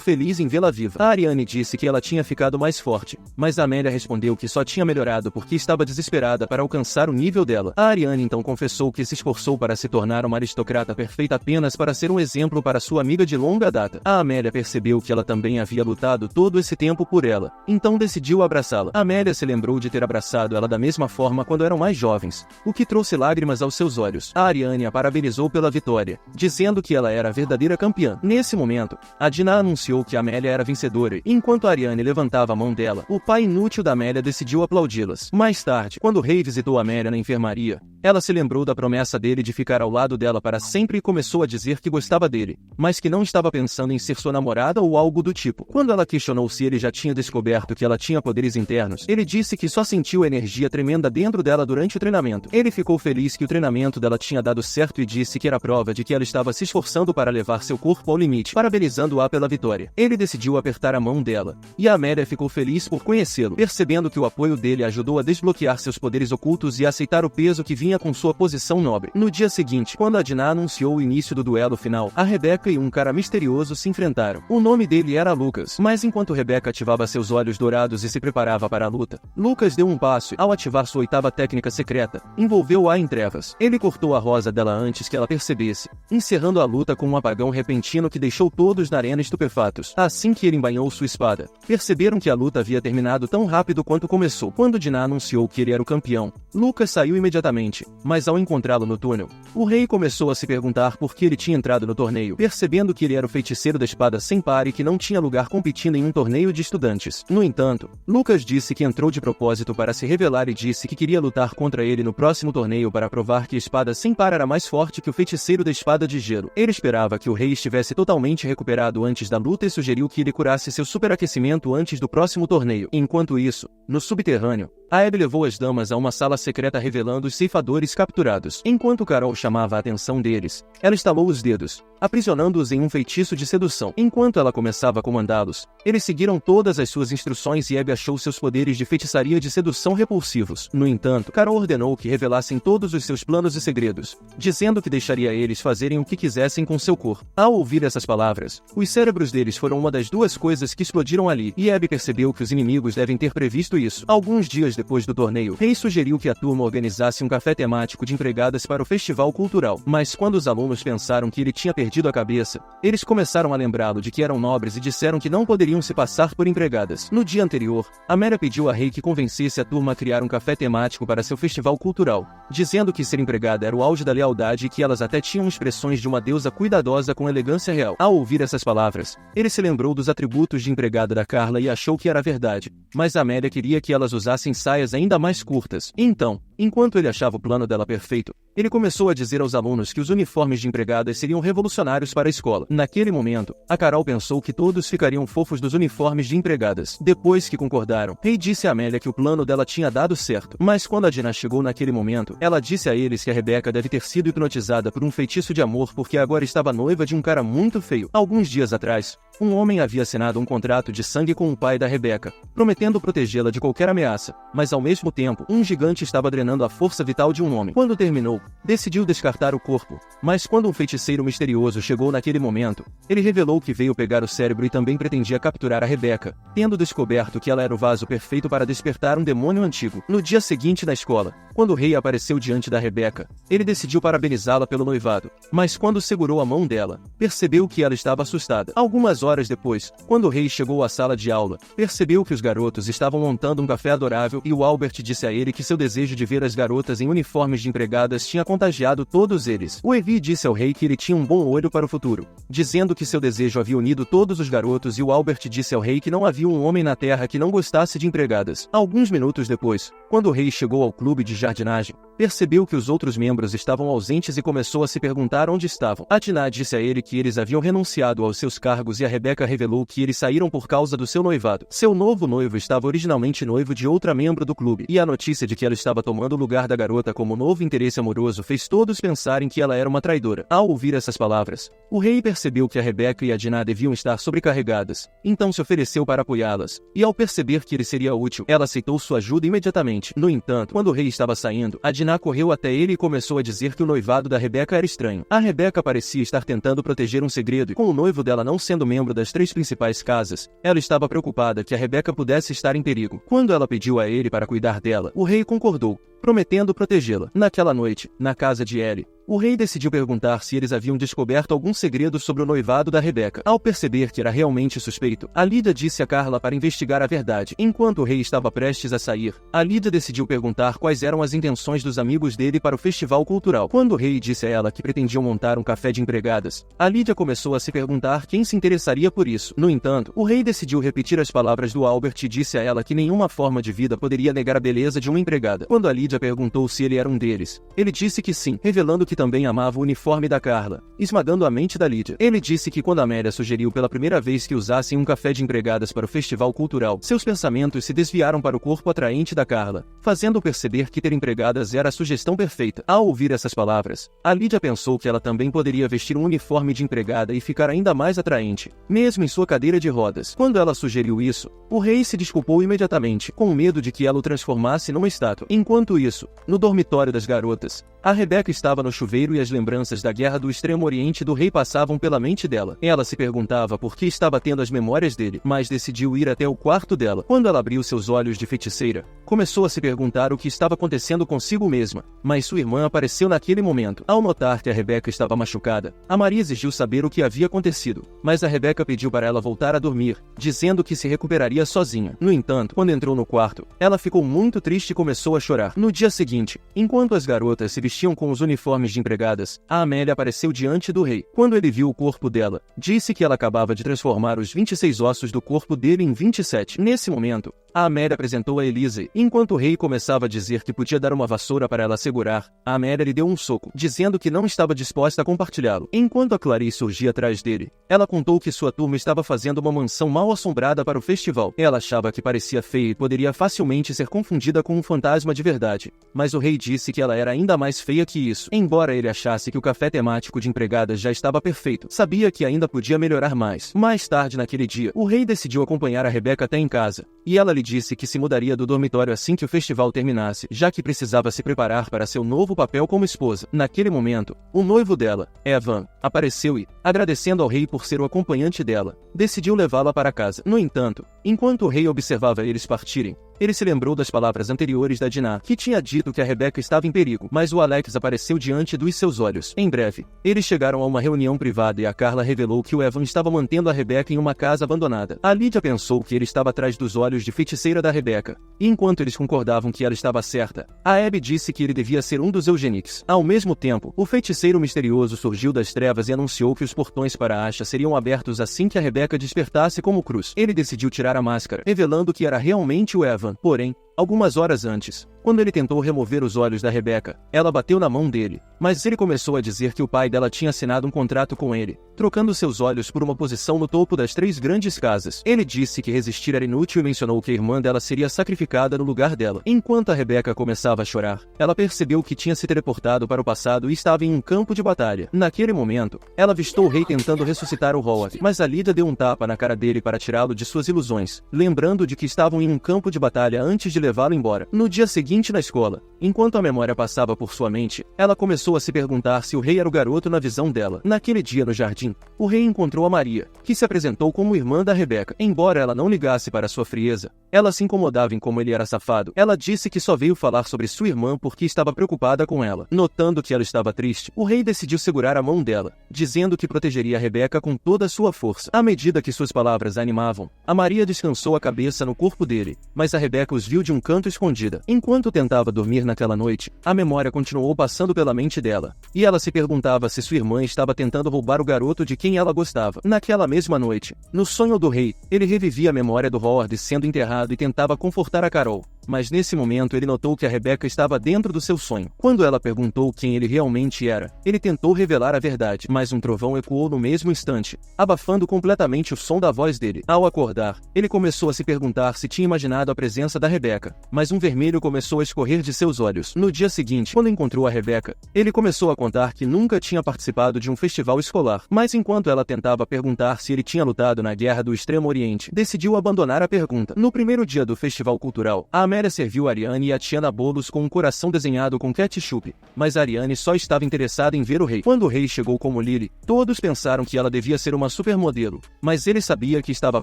feliz em vê-la viva. A Ariane disse que ela tinha ficado mais forte, mas a Amélia respondeu que só tinha melhorado porque estava desesperada para alcançar o nível dela. A Ariane então confessou que se esforçou para se tornar uma aristocrata perfeita apenas para ser um exemplo para sua amiga de longa data. A Amélia percebeu que ela também havia lutado todo esse tempo por ela, então decidiu abraçá-la. A Amélia se lembrou de ter abraçado ela da mesma forma quando eram mais jovens, o que trouxe lágrimas aos seus olhos. A Ariane a parabenizou pela vitória, dizendo que ela era a verdadeira campeã. Nesse momento, a Dina anunciou que a Amélia era vencedora, e enquanto a Ariane levantava a mão dela, o pai inútil da Amélia decidiu aplaudi-las. Mais tarde, quando o rei visitou a Amélia na enfermaria, ela se lembrou da promessa dele de ficar ao lado dela para sempre e começou a dizer que gostava dele, mas que não estava pensando em ser sua namorada ou algo do tipo. Quando ela questionou se ele já tinha descoberto que ela tinha poderes internos, ele disse que só sentiu energia tremenda dentro dela durante o treinamento. Ele ficou feliz que o treinamento dela tinha dado certo e disse que era prova de que ela estava se esforçando para levar seu corpo ao limite, parabenizando-a pela vitória. Ele decidiu apertar a mão dela, e a Amélia ficou feliz por conhecê-lo, percebendo que o apoio dele ajudou a desbloquear seus poderes ocultos e a aceitar o peso que vinha com sua posição nobre. No dia seguinte, quando a Dina anunciou o início do duelo final, a Rebecca e um cara misterioso se enfrentaram. O nome dele era Lucas, mas enquanto Rebecca ativava seus olhos dourados e se preparava para a luta, Lucas deu um passo e, ao ativar sua oitava técnica secreta, envolveu-a em trevas. Ele cortou a rosa dela antes que ela percebesse, encerrando a luta com um apagão repentino que deixou todos na arena estupefatos. Assim que ele embainhou sua espada, perceberam que a luta havia terminado tão rápido quanto começou. Quando Dina anunciou que ele era o campeão, Lucas saiu imediatamente, mas ao encontrá-lo no túnel, o rei começou a se perguntar por que ele tinha entrado no torneio, percebendo que ele era o feiticeiro da espada sem par e que não tinha lugar competindo em um torneio de estudantes. No entanto, Lucas disse que entrou de propósito para se revelar e disse que queria lutar contra ele no próximo torneio para provar que a espada sem par era mais forte que o feiticeiro da espada de gelo. Ele esperava que o rei estivesse totalmente recuperado antes da luta e sugeriu que ele curasse seu superaquecimento antes do próximo torneio. Enquanto isso, no subterrâneo, a Abby levou as damas a uma sala secreta revelando os ceifadores capturados. Enquanto Carol chamava a atenção deles, ela estalou os dedos, aprisionando-os em um feitiço de sedução. Enquanto ela começava a comandá-los, eles seguiram todas as suas instruções e Abby achou seus poderes de feitiçaria de sedução repulsivos. No entanto, Carol ordenou que revelassem todos os seus planos e segredos, dizendo que deixaria eles fazerem o que quisessem com seu corpo. Ao ouvir essas palavras, os cérebros deles foram uma das duas coisas que explodiram ali, e Abby percebeu que os inimigos devem ter previsto isso. Alguns dias depois do torneio, Rei sugeriu que a turma organizasse um café temático de empregadas para o festival cultural, mas quando os alunos pensaram que ele tinha perdido a cabeça, eles começaram a lembrá-lo de que eram nobres e disseram que não poderiam se passar por empregadas. No dia anterior, Amélia pediu a Rei que convencesse a turma a criar um café temático para seu festival cultural, dizendo que ser empregada era o auge da lealdade e que elas até tinham expressões de uma deusa cuidadosa com elegância real. Ao ouvir essas palavras, ele se lembrou dos atributos de empregada da Carla e achou que era verdade, mas Amélia queria que elas usassem saias ainda mais curtas. Então, enquanto ele achava o plano dela perfeito, ele começou a dizer aos alunos que os uniformes de empregadas seriam revolucionários para a escola. Naquele momento, a Carol pensou que todos ficariam fofos dos uniformes de empregadas. Depois que concordaram, Rei disse a Amélia que o plano dela tinha dado certo. Mas quando a Dina chegou naquele momento, ela disse a eles que a Rebecca deve ter sido hipnotizada por um feitiço de amor porque agora estava noiva de um cara muito feio. Alguns dias atrás, um homem havia assinado um contrato de sangue com o pai da Rebecca, prometendo protegê-la de qualquer ameaça, mas ao mesmo tempo, um gigante estava drenando a força vital de um homem. Quando terminou, decidiu descartar o corpo, mas quando um feiticeiro misterioso chegou naquele momento, ele revelou que veio pegar o cérebro e também pretendia capturar a Rebecca, tendo descoberto que ela era o vaso perfeito para despertar um demônio antigo. No dia seguinte na escola, quando o rei apareceu diante da Rebecca, ele decidiu parabenizá-la pelo noivado, mas quando segurou a mão dela, percebeu que ela estava assustada. Algumas Algumas horas depois, quando o rei chegou à sala de aula, percebeu que os garotos estavam montando um café adorável e o Albert disse a ele que seu desejo de ver as garotas em uniformes de empregadas tinha contagiado todos eles. O Evie disse ao rei que ele tinha um bom olho para o futuro, dizendo que seu desejo havia unido todos os garotos, e o Albert disse ao rei que não havia um homem na terra que não gostasse de empregadas. Alguns minutos depois, quando o rei chegou ao clube de jardinagem, percebeu que os outros membros estavam ausentes e começou a se perguntar onde estavam. A Dinah disse a ele que eles haviam renunciado aos seus cargos e a Rebecca revelou que eles saíram por causa do seu noivado. Seu novo noivo estava originalmente noivo de outra membro do clube, e a notícia de que ela estava tomando o lugar da garota como novo interesse amoroso fez todos pensarem que ela era uma traidora. Ao ouvir essas palavras, o rei percebeu que a Rebecca e a Dinah deviam estar sobrecarregadas, então se ofereceu para apoiá-las, e ao perceber que ele seria útil, ela aceitou sua ajuda imediatamente. No entanto, quando o rei estava saindo, a Dinah correu até ele e começou a dizer que o noivado da Rebecca era estranho. A Rebecca parecia estar tentando proteger um segredo, e com o noivo dela não sendo membro das 3 principais casas, ela estava preocupada que a Rebecca pudesse estar em perigo. Quando ela pediu a ele para cuidar dela, o rei concordou, prometendo protegê-la. Naquela noite, na casa de Ellie, o rei decidiu perguntar se eles haviam descoberto algum segredo sobre o noivado da Rebecca. Ao perceber que era realmente suspeito, a Lídia disse a Carla para investigar a verdade. Enquanto o rei estava prestes a sair, a Lídia decidiu perguntar quais eram as intenções dos amigos dele para o festival cultural. Quando o rei disse a ela que pretendiam montar um café de empregadas, a Lídia começou a se perguntar quem se interessaria por isso. No entanto, o rei decidiu repetir as palavras do Albert e disse a ela que nenhuma forma de vida poderia negar a beleza de uma empregada. Quando a Lídia perguntou se ele era um deles, ele disse que sim, revelando que também amava o uniforme da Carla, esmagando a mente da Lídia. Ele disse que quando Amélia sugeriu pela primeira vez que usassem um café de empregadas para o festival cultural, seus pensamentos se desviaram para o corpo atraente da Carla, fazendo-o perceber que ter empregadas era a sugestão perfeita. Ao ouvir essas palavras, a Lídia pensou que ela também poderia vestir um uniforme de empregada e ficar ainda mais atraente, mesmo em sua cadeira de rodas. Quando ela sugeriu isso, o rei se desculpou imediatamente, com medo de que ela o transformasse numa estátua. Enquanto isso, no dormitório das garotas, a Rebecca estava no chuveiro e as lembranças da guerra do Extremo Oriente do rei passavam pela mente dela. Ela se perguntava por que estava tendo as memórias dele, mas decidiu ir até o quarto dela. Quando ela abriu seus olhos de feiticeira, começou a se perguntar o que estava acontecendo consigo mesma, mas sua irmã apareceu naquele momento. Ao notar que a Rebecca estava machucada, a Maria exigiu saber o que havia acontecido, mas a Rebecca pediu para ela voltar a dormir, dizendo que se recuperaria sozinha. No entanto, quando entrou no quarto, ela ficou muito triste e começou a chorar. No dia seguinte, enquanto as garotas se vestiam com os uniformes de empregadas, a Amélia apareceu diante do rei. Quando ele viu o corpo dela, disse que ela acabava de transformar os 26 ossos do corpo dele em 27. Nesse momento, a Amélia apresentou a Elise, e enquanto o rei começava a dizer que podia dar uma vassoura para ela segurar, a Amélia lhe deu um soco, dizendo que não estava disposta a compartilhá-lo. Enquanto a Clarice surgia atrás dele, ela contou que sua turma estava fazendo uma mansão mal assombrada para o festival. Ela achava que parecia feia e poderia facilmente ser confundida com um fantasma de verdade, mas o rei disse que ela era ainda mais feia que isso. Embora ele achasse que o café temático de empregadas já estava perfeito, sabia que ainda podia melhorar mais. Mais tarde naquele dia, o rei decidiu acompanhar a Rebecca até em casa, e ela lhe disse que se mudaria do dormitório assim que o festival terminasse, já que precisava se preparar para seu novo papel como esposa. Naquele momento, o noivo dela, Evan, apareceu e, agradecendo ao rei por ser o acompanhante dela, decidiu levá-la para casa. No entanto, enquanto o rei observava eles partirem, ele se lembrou das palavras anteriores da Dinah, que tinha dito que a Rebecca estava em perigo, mas o Alex apareceu diante dos seus olhos. Em breve, eles chegaram a uma reunião privada e a Carla revelou que o Evan estava mantendo a Rebecca em uma casa abandonada. A Lídia pensou que ele estava atrás dos olhos de feiticeira da Rebecca, e enquanto eles concordavam que ela estava certa, a Abby disse que ele devia ser um dos Eugenics. Ao mesmo tempo, o feiticeiro misterioso surgiu das trevas e anunciou que os portões para a Asha seriam abertos assim que a Rebecca despertasse como Cruz. Ele decidiu tirar a máscara, revelando que era realmente o Evan. Porém, algumas horas antes, quando ele tentou remover os olhos da Rebecca, ela bateu na mão dele, mas ele começou a dizer que o pai dela tinha assinado um contrato com ele, trocando seus olhos por uma posição no topo das 3 grandes casas. Ele disse que resistir era inútil e mencionou que a irmã dela seria sacrificada no lugar dela. Enquanto a Rebecca começava a chorar, ela percebeu que tinha se teleportado para o passado e estava em um campo de batalha. Naquele momento, ela avistou o rei tentando ressuscitar o Howard, mas a Lídia deu um tapa na cara dele para tirá-lo de suas ilusões, lembrando de que estavam em um campo de batalha antes de levá-lo embora. No dia seguinte na escola, enquanto a memória passava por sua mente, ela começou a se perguntar se o rei era o garoto na visão dela. Naquele dia no jardim, o rei encontrou a Maria, que se apresentou como irmã da Rebeca. Embora ela não ligasse para sua frieza, ela se incomodava em como ele era safado. Ela disse que só veio falar sobre sua irmã porque estava preocupada com ela. Notando que ela estava triste, o rei decidiu segurar a mão dela, dizendo que protegeria a Rebeca com toda a sua força. À medida que suas palavras a animavam, a Maria descansou a cabeça no corpo dele, mas a Rebeca os viu de um canto escondida. Enquanto tentava dormir naquela noite, a memória continuou passando pela mente dela, e ela se perguntava se sua irmã estava tentando roubar o garoto de quem ela gostava. Naquela mesma noite, no sonho do rei, ele revivia a memória do Howard sendo enterrado e tentava confortar a Carol. Mas nesse momento ele notou que a Rebeca estava dentro do seu sonho. Quando ela perguntou quem ele realmente era, ele tentou revelar a verdade, mas um trovão ecoou no mesmo instante, abafando completamente o som da voz dele. Ao acordar, ele começou a se perguntar se tinha imaginado a presença da Rebeca, mas um vermelho começou a escorrer de seus olhos. No dia seguinte, quando encontrou a Rebeca, ele começou a contar que nunca tinha participado de um festival escolar, mas enquanto ela tentava perguntar se ele tinha lutado na Guerra do Extremo Oriente, decidiu abandonar a pergunta. No primeiro dia do festival cultural, a Amélia serviu a Ariane e a Tiana bolos com um coração desenhado com ketchup, mas a Ariane só estava interessada em ver o rei. Quando o rei chegou como Lily, todos pensaram que ela devia ser uma supermodelo, mas ele sabia que estava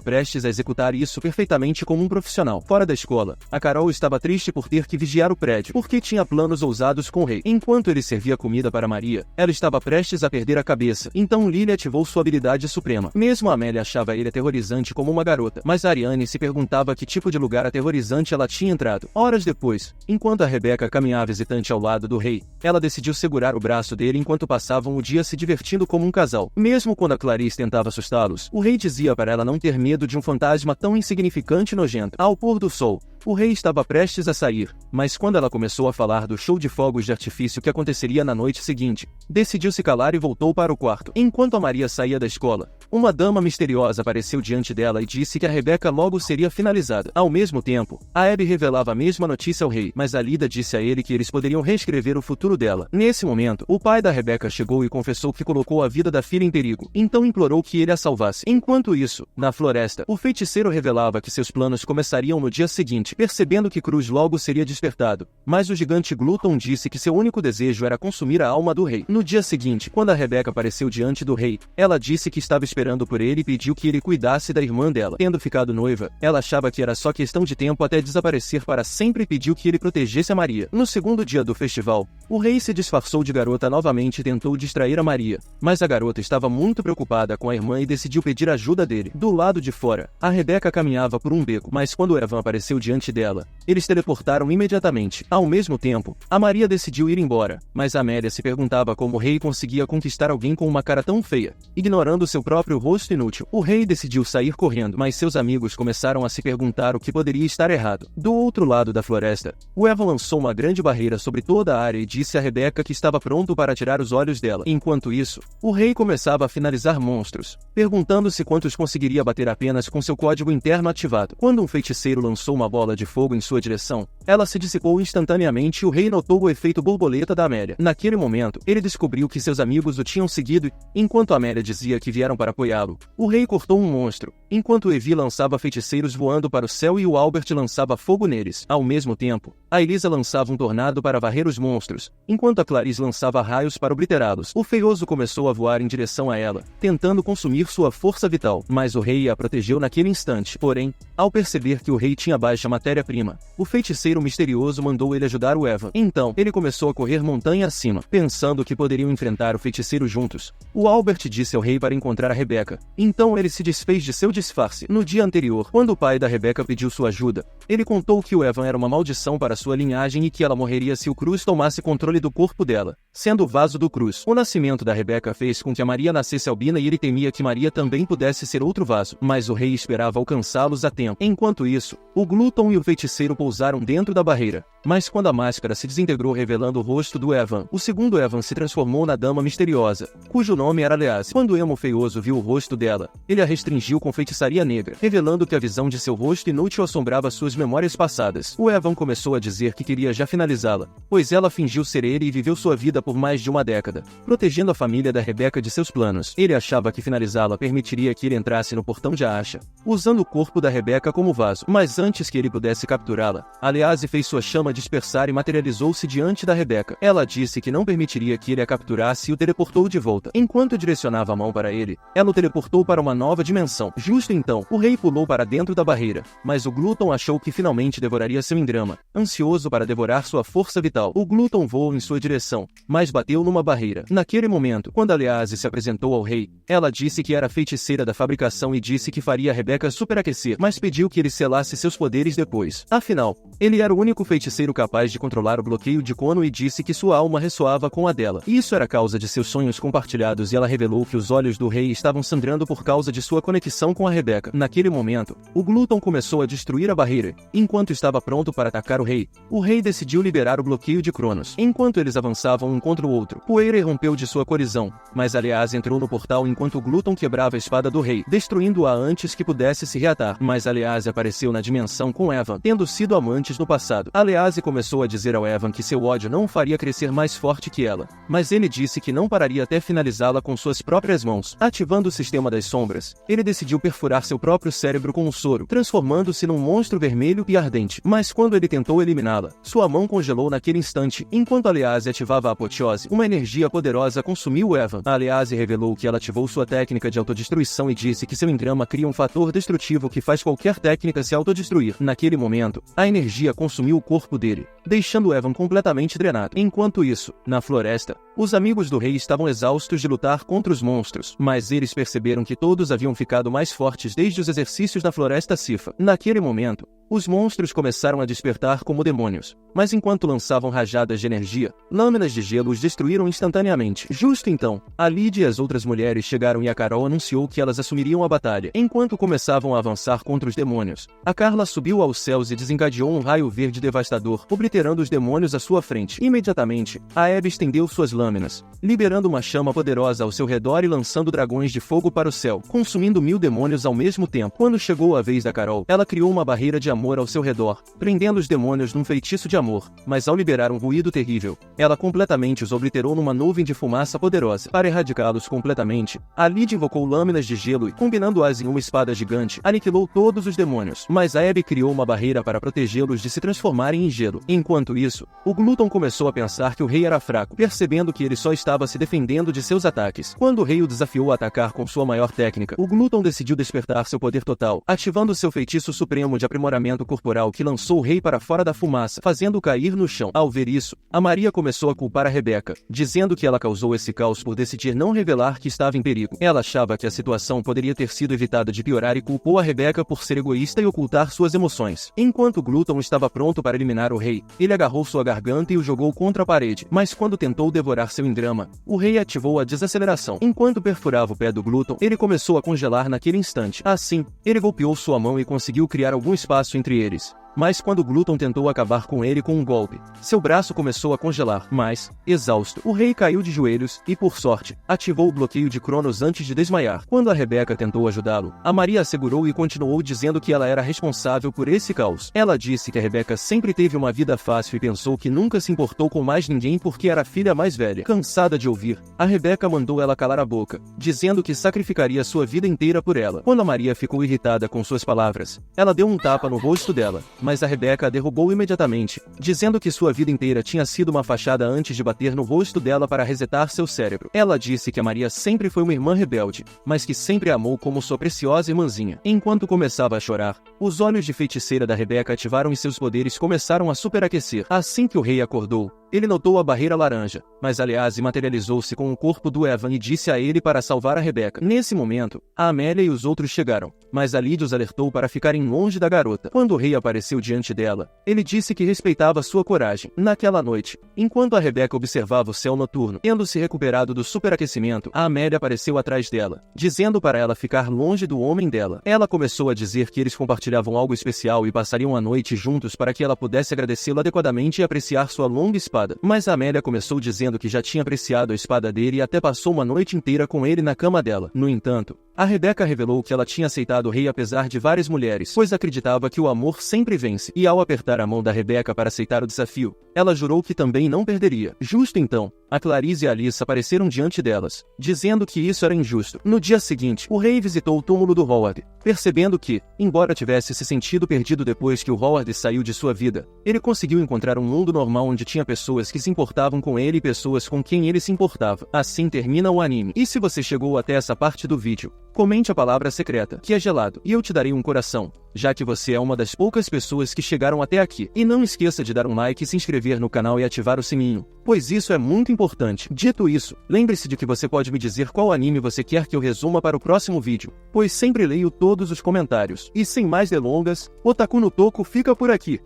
prestes a executar isso perfeitamente como um profissional. Fora da escola, a Carol estava triste por ter que vigiar o prédio, porque tinha planos ousados com o rei. Enquanto ele servia comida para Maria, ela estava prestes a perder a cabeça, então Lily ativou sua habilidade suprema. Mesmo a Amélia achava ele aterrorizante como uma garota, mas a Ariane se perguntava que tipo de lugar aterrorizante ela tinha entrado. Horas depois, enquanto a Rebeca caminhava hesitante ao lado do rei, ela decidiu segurar o braço dele enquanto passavam o dia se divertindo como um casal. Mesmo quando a Clarice tentava assustá-los, o rei dizia para ela não ter medo de um fantasma tão insignificante e nojento. Ao pôr do sol, o rei estava prestes a sair, mas quando ela começou a falar do show de fogos de artifício que aconteceria na noite seguinte, decidiu se calar e voltou para o quarto. Enquanto a Maria saía da escola, uma dama misteriosa apareceu diante dela e disse que a Rebeca logo seria finalizada. Ao mesmo tempo, a Abby revelava a mesma notícia ao rei, mas a Lida disse a ele que eles poderiam reescrever o futuro dela. Nesse momento, o pai da Rebeca chegou e confessou que colocou a vida da filha em perigo, então implorou que ele a salvasse. Enquanto isso, na floresta, o feiticeiro revelava que seus planos começariam no dia seguinte, percebendo que Cruz logo seria despertado, mas o gigante Gluton disse que seu único desejo era consumir a alma do rei. No dia seguinte, quando a Rebeca apareceu diante do rei, ela disse que estava esperando por ele e pediu que ele cuidasse da irmã dela. Tendo ficado noiva, ela achava que era só questão de tempo até desaparecer para sempre e pediu que ele protegesse a Maria. No segundo dia do festival, o rei se disfarçou de garota novamente e tentou distrair a Maria, mas a garota estava muito preocupada com a irmã e decidiu pedir ajuda dele. Do lado de fora, a Rebeca caminhava por um beco, mas quando Evan apareceu diante dela, eles teleportaram imediatamente. Ao mesmo tempo, a Maria decidiu ir embora, mas Amélia se perguntava como o rei conseguia conquistar alguém com uma cara tão feia, ignorando seu próprio rosto inútil. O rei decidiu sair correndo, mas seus amigos começaram a se perguntar o que poderia estar errado. Do outro lado da floresta, o Evan lançou uma grande barreira sobre toda a área e disse a Rebeca que estava pronto para tirar os olhos dela. Enquanto isso, o rei começava a finalizar monstros, perguntando-se quantos conseguiria bater apenas com seu código interno ativado. Quando um feiticeiro lançou uma bola de fogo em sua direção, ela se dissipou instantaneamente e o rei notou o efeito borboleta da Amélia. Naquele momento, ele descobriu que seus amigos o tinham seguido e, enquanto a Amélia dizia que vieram para apoiá-lo, o rei cortou um monstro, enquanto Evie lançava feiticeiros voando para o céu e o Albert lançava fogo neles. Ao mesmo tempo, a Elisa lançava um tornado para varrer os monstros, enquanto a Clarice lançava raios para obliterá-los. O feioso começou a voar em direção a ela, tentando consumir sua força vital, mas o rei a protegeu naquele instante. Porém, ao perceber que o rei tinha baixa matéria-prima, o feiticeiro misterioso mandou ele ajudar o Evan. Então, ele começou a correr montanha acima, pensando que poderiam enfrentar o feiticeiro juntos. O Albert disse ao rei para encontrar a Rebeca. Então ele se desfez de seu disfarce. No dia anterior, quando o pai da Rebeca pediu sua ajuda, ele contou que o Evan era uma maldição para sua linhagem e que ela morreria se o Cruz tomasse controle do corpo dela, sendo o vaso do Cruz. O nascimento da Rebeca fez com que a Maria nascesse albina e ele temia que Maria também pudesse ser outro vaso, mas o rei esperava alcançá-los a tempo. Enquanto isso, o Gluton e o feiticeiro pousaram dentro da barreira. Mas quando a máscara se desintegrou revelando o rosto do Evan, o segundo Evan se transformou na dama misteriosa, cujo nome era Lease. Quando Emo feioso viu o rosto dela, ele a restringiu com feitiçaria negra, revelando que a visão de seu rosto inútil assombrava suas memórias passadas. O Evan começou a dizer que queria já finalizá-la, pois ela fingiu ser ele e viveu sua vida por mais de uma década, protegendo a família da Rebeca de seus planos. Ele achava que finalizá-la permitiria que ele entrasse no portão de Asha, usando o corpo da Rebeca como vaso. Mas antes Antes que ele pudesse capturá-la, Aliase fez sua chama dispersar e materializou-se diante da Rebeca. Ela disse que não permitiria que ele a capturasse e o teleportou de volta. Enquanto direcionava a mão para ele, ela o teleportou para uma nova dimensão. Justo então, o rei pulou para dentro da barreira, mas o Glúton achou que finalmente devoraria seu engrama, ansioso para devorar sua força vital. O Glúton voou em sua direção, mas bateu numa barreira. Naquele momento, quando Aliase se apresentou ao rei, ela disse que era feiticeira da fabricação e disse que faria Rebeca superaquecer, mas pediu que ele selasse seus poderes depois. Afinal, ele era o único feiticeiro capaz de controlar o bloqueio de Kono e disse que sua alma ressoava com a dela. Isso era causa de seus sonhos compartilhados e ela revelou que os olhos do rei estavam sangrando por causa de sua conexão com a Rebeca. Naquele momento, o Glúton começou a destruir a barreira. Enquanto estava pronto para atacar o rei decidiu liberar o bloqueio de Cronos. Enquanto eles avançavam um contra o outro, poeira irrompeu de sua colisão, mas Aliase entrou no portal enquanto o Glúton quebrava a espada do rei, destruindo-a antes que pudesse se reatar. Mas Aliase apareceu na dimensão com Evan, tendo sido amantes no passado. Aliase começou a dizer ao Evan que seu ódio não o faria crescer mais forte que ela, mas ele disse que não pararia até finalizá-la com suas próprias mãos. Ativando o sistema das sombras, ele decidiu perfurar seu próprio cérebro com um soro, transformando-se num monstro vermelho e ardente. Mas quando ele tentou eliminá-la, sua mão congelou naquele instante. Enquanto Aliase ativava a apoteose, uma energia poderosa consumiu Evan. Aliase revelou que ela ativou sua técnica de autodestruição e disse que seu engrama cria um fator destrutivo que faz qualquer técnica se autodestruir. Naquele momento, a energia consumiu o corpo dele, deixando Evan completamente drenado. Enquanto isso, na floresta, os amigos do rei estavam exaustos de lutar contra os monstros, mas eles perceberam que todos haviam ficado mais fortes desde os exercícios da floresta Sifa. Naquele momento, os monstros começaram a despertar como demônios, mas enquanto lançavam rajadas de energia, lâminas de gelo os destruíram instantaneamente. Justo então, a Lid e as outras mulheres chegaram e a Carol anunciou que elas assumiriam a batalha. Enquanto começavam a avançar contra os demônios, a Carla subiu aos céus e desencadeou um raio verde devastador, obliterando os demônios à sua frente. Imediatamente, a Abby estendeu suas lâminas, liberando uma chama poderosa ao seu redor e lançando dragões de fogo para o céu, consumindo 1000 demônios ao mesmo tempo. Quando chegou a vez da Carol, ela criou uma barreira de amor ao seu redor, prendendo os demônios num feitiço de amor, mas ao liberar um ruído terrível, ela completamente os obliterou numa nuvem de fumaça poderosa. Para erradicá-los completamente, a Lid invocou lâminas de gelo e, combinando-as em uma espada gigante, aniquilou todos os demônios, mas a Abby criou uma barreira para protegê-los de se transformarem em gelo. Enquanto isso, o Glúton começou a pensar que o rei era fraco, percebendo que ele só estava se defendendo de seus ataques. Quando o rei o desafiou a atacar com sua maior técnica, o Glúton decidiu despertar seu poder total, ativando seu feitiço supremo de aprimoramento corporal que lançou o rei para fora da fumaça, fazendo-o cair no chão. Ao ver isso, a Maria começou a culpar a Rebeca, dizendo que ela causou esse caos por decidir não revelar que estava em perigo. Ela achava que a situação poderia ter sido evitada de piorar e culpou a Rebeca por ser egoísta e ocultar suas emoções. Enquanto o Glúton estava pronto para eliminar o rei, ele agarrou sua garganta e o jogou contra a parede, mas quando tentou devorar seu engrama, o rei ativou a desaceleração. Enquanto perfurava o pé do Glúton, ele começou a congelar naquele instante. Assim, ele golpeou sua mão e conseguiu criar algum espaço entre eles. Mas quando Glúton tentou acabar com ele com um golpe, seu braço começou a congelar, mas, exausto, o rei caiu de joelhos e, por sorte, ativou o bloqueio de Cronos antes de desmaiar. Quando a Rebeca tentou ajudá-lo, a Maria assegurou e continuou dizendo que ela era responsável por esse caos. Ela disse que a Rebeca sempre teve uma vida fácil e pensou que nunca se importou com mais ninguém porque era a filha mais velha. Cansada de ouvir, a Rebeca mandou ela calar a boca, dizendo que sacrificaria sua vida inteira por ela. Quando a Maria ficou irritada com suas palavras, ela deu um tapa no rosto dela, mas a Rebeca a derrubou imediatamente, dizendo que sua vida inteira tinha sido uma fachada antes de bater no rosto dela para resetar seu cérebro. Ela disse que a Maria sempre foi uma irmã rebelde, mas que sempre a amou como sua preciosa irmãzinha. Enquanto começava a chorar, os olhos de feiticeira da Rebeca ativaram e seus poderes começaram a superaquecer. Assim que o rei acordou, ele notou a barreira laranja, mas Aliase materializou-se com o corpo do Evan e disse a ele para salvar a Rebeca. Nesse momento, a Amélia e os outros chegaram, mas a Lid os alertou para ficarem longe da garota. Quando o rei apareceu diante dela, ele disse que respeitava sua coragem. Naquela noite, enquanto a Rebeca observava o céu noturno, tendo se recuperado do superaquecimento, a Amélia apareceu atrás dela, dizendo para ela ficar longe do homem dela. Ela começou a dizer que eles compartilhavam algo especial e passariam a noite juntos para que ela pudesse agradecê-lo adequadamente e apreciar sua longa espada. Mas a Amélia começou dizendo que já tinha apreciado a espada dele e até passou uma noite inteira com ele na cama dela. No entanto, A Rebeca revelou que ela tinha aceitado o rei apesar de várias mulheres, pois acreditava que o amor sempre vence, e ao apertar a mão da Rebeca para aceitar o desafio, ela jurou que também não perderia. Justo então, a Clarice e a Alice apareceram diante delas, dizendo que isso era injusto. No dia seguinte, o rei visitou o túmulo do Howard, percebendo que, embora tivesse se sentido perdido depois que o Howard saiu de sua vida, ele conseguiu encontrar um mundo normal onde tinha pessoas que se importavam com ele e pessoas com quem ele se importava. Assim termina o anime. E se você chegou até essa parte do vídeo, comente a palavra secreta, que é gelado, e eu te darei um coração, já que você é uma das poucas pessoas que chegaram até aqui. E não esqueça de dar um like, se inscrever no canal e ativar o sininho, pois isso é muito importante. Dito isso, lembre-se de que você pode me dizer qual anime você quer que eu resuma para o próximo vídeo, pois sempre leio todos os comentários. E sem mais delongas, Otaku no Toco fica por aqui.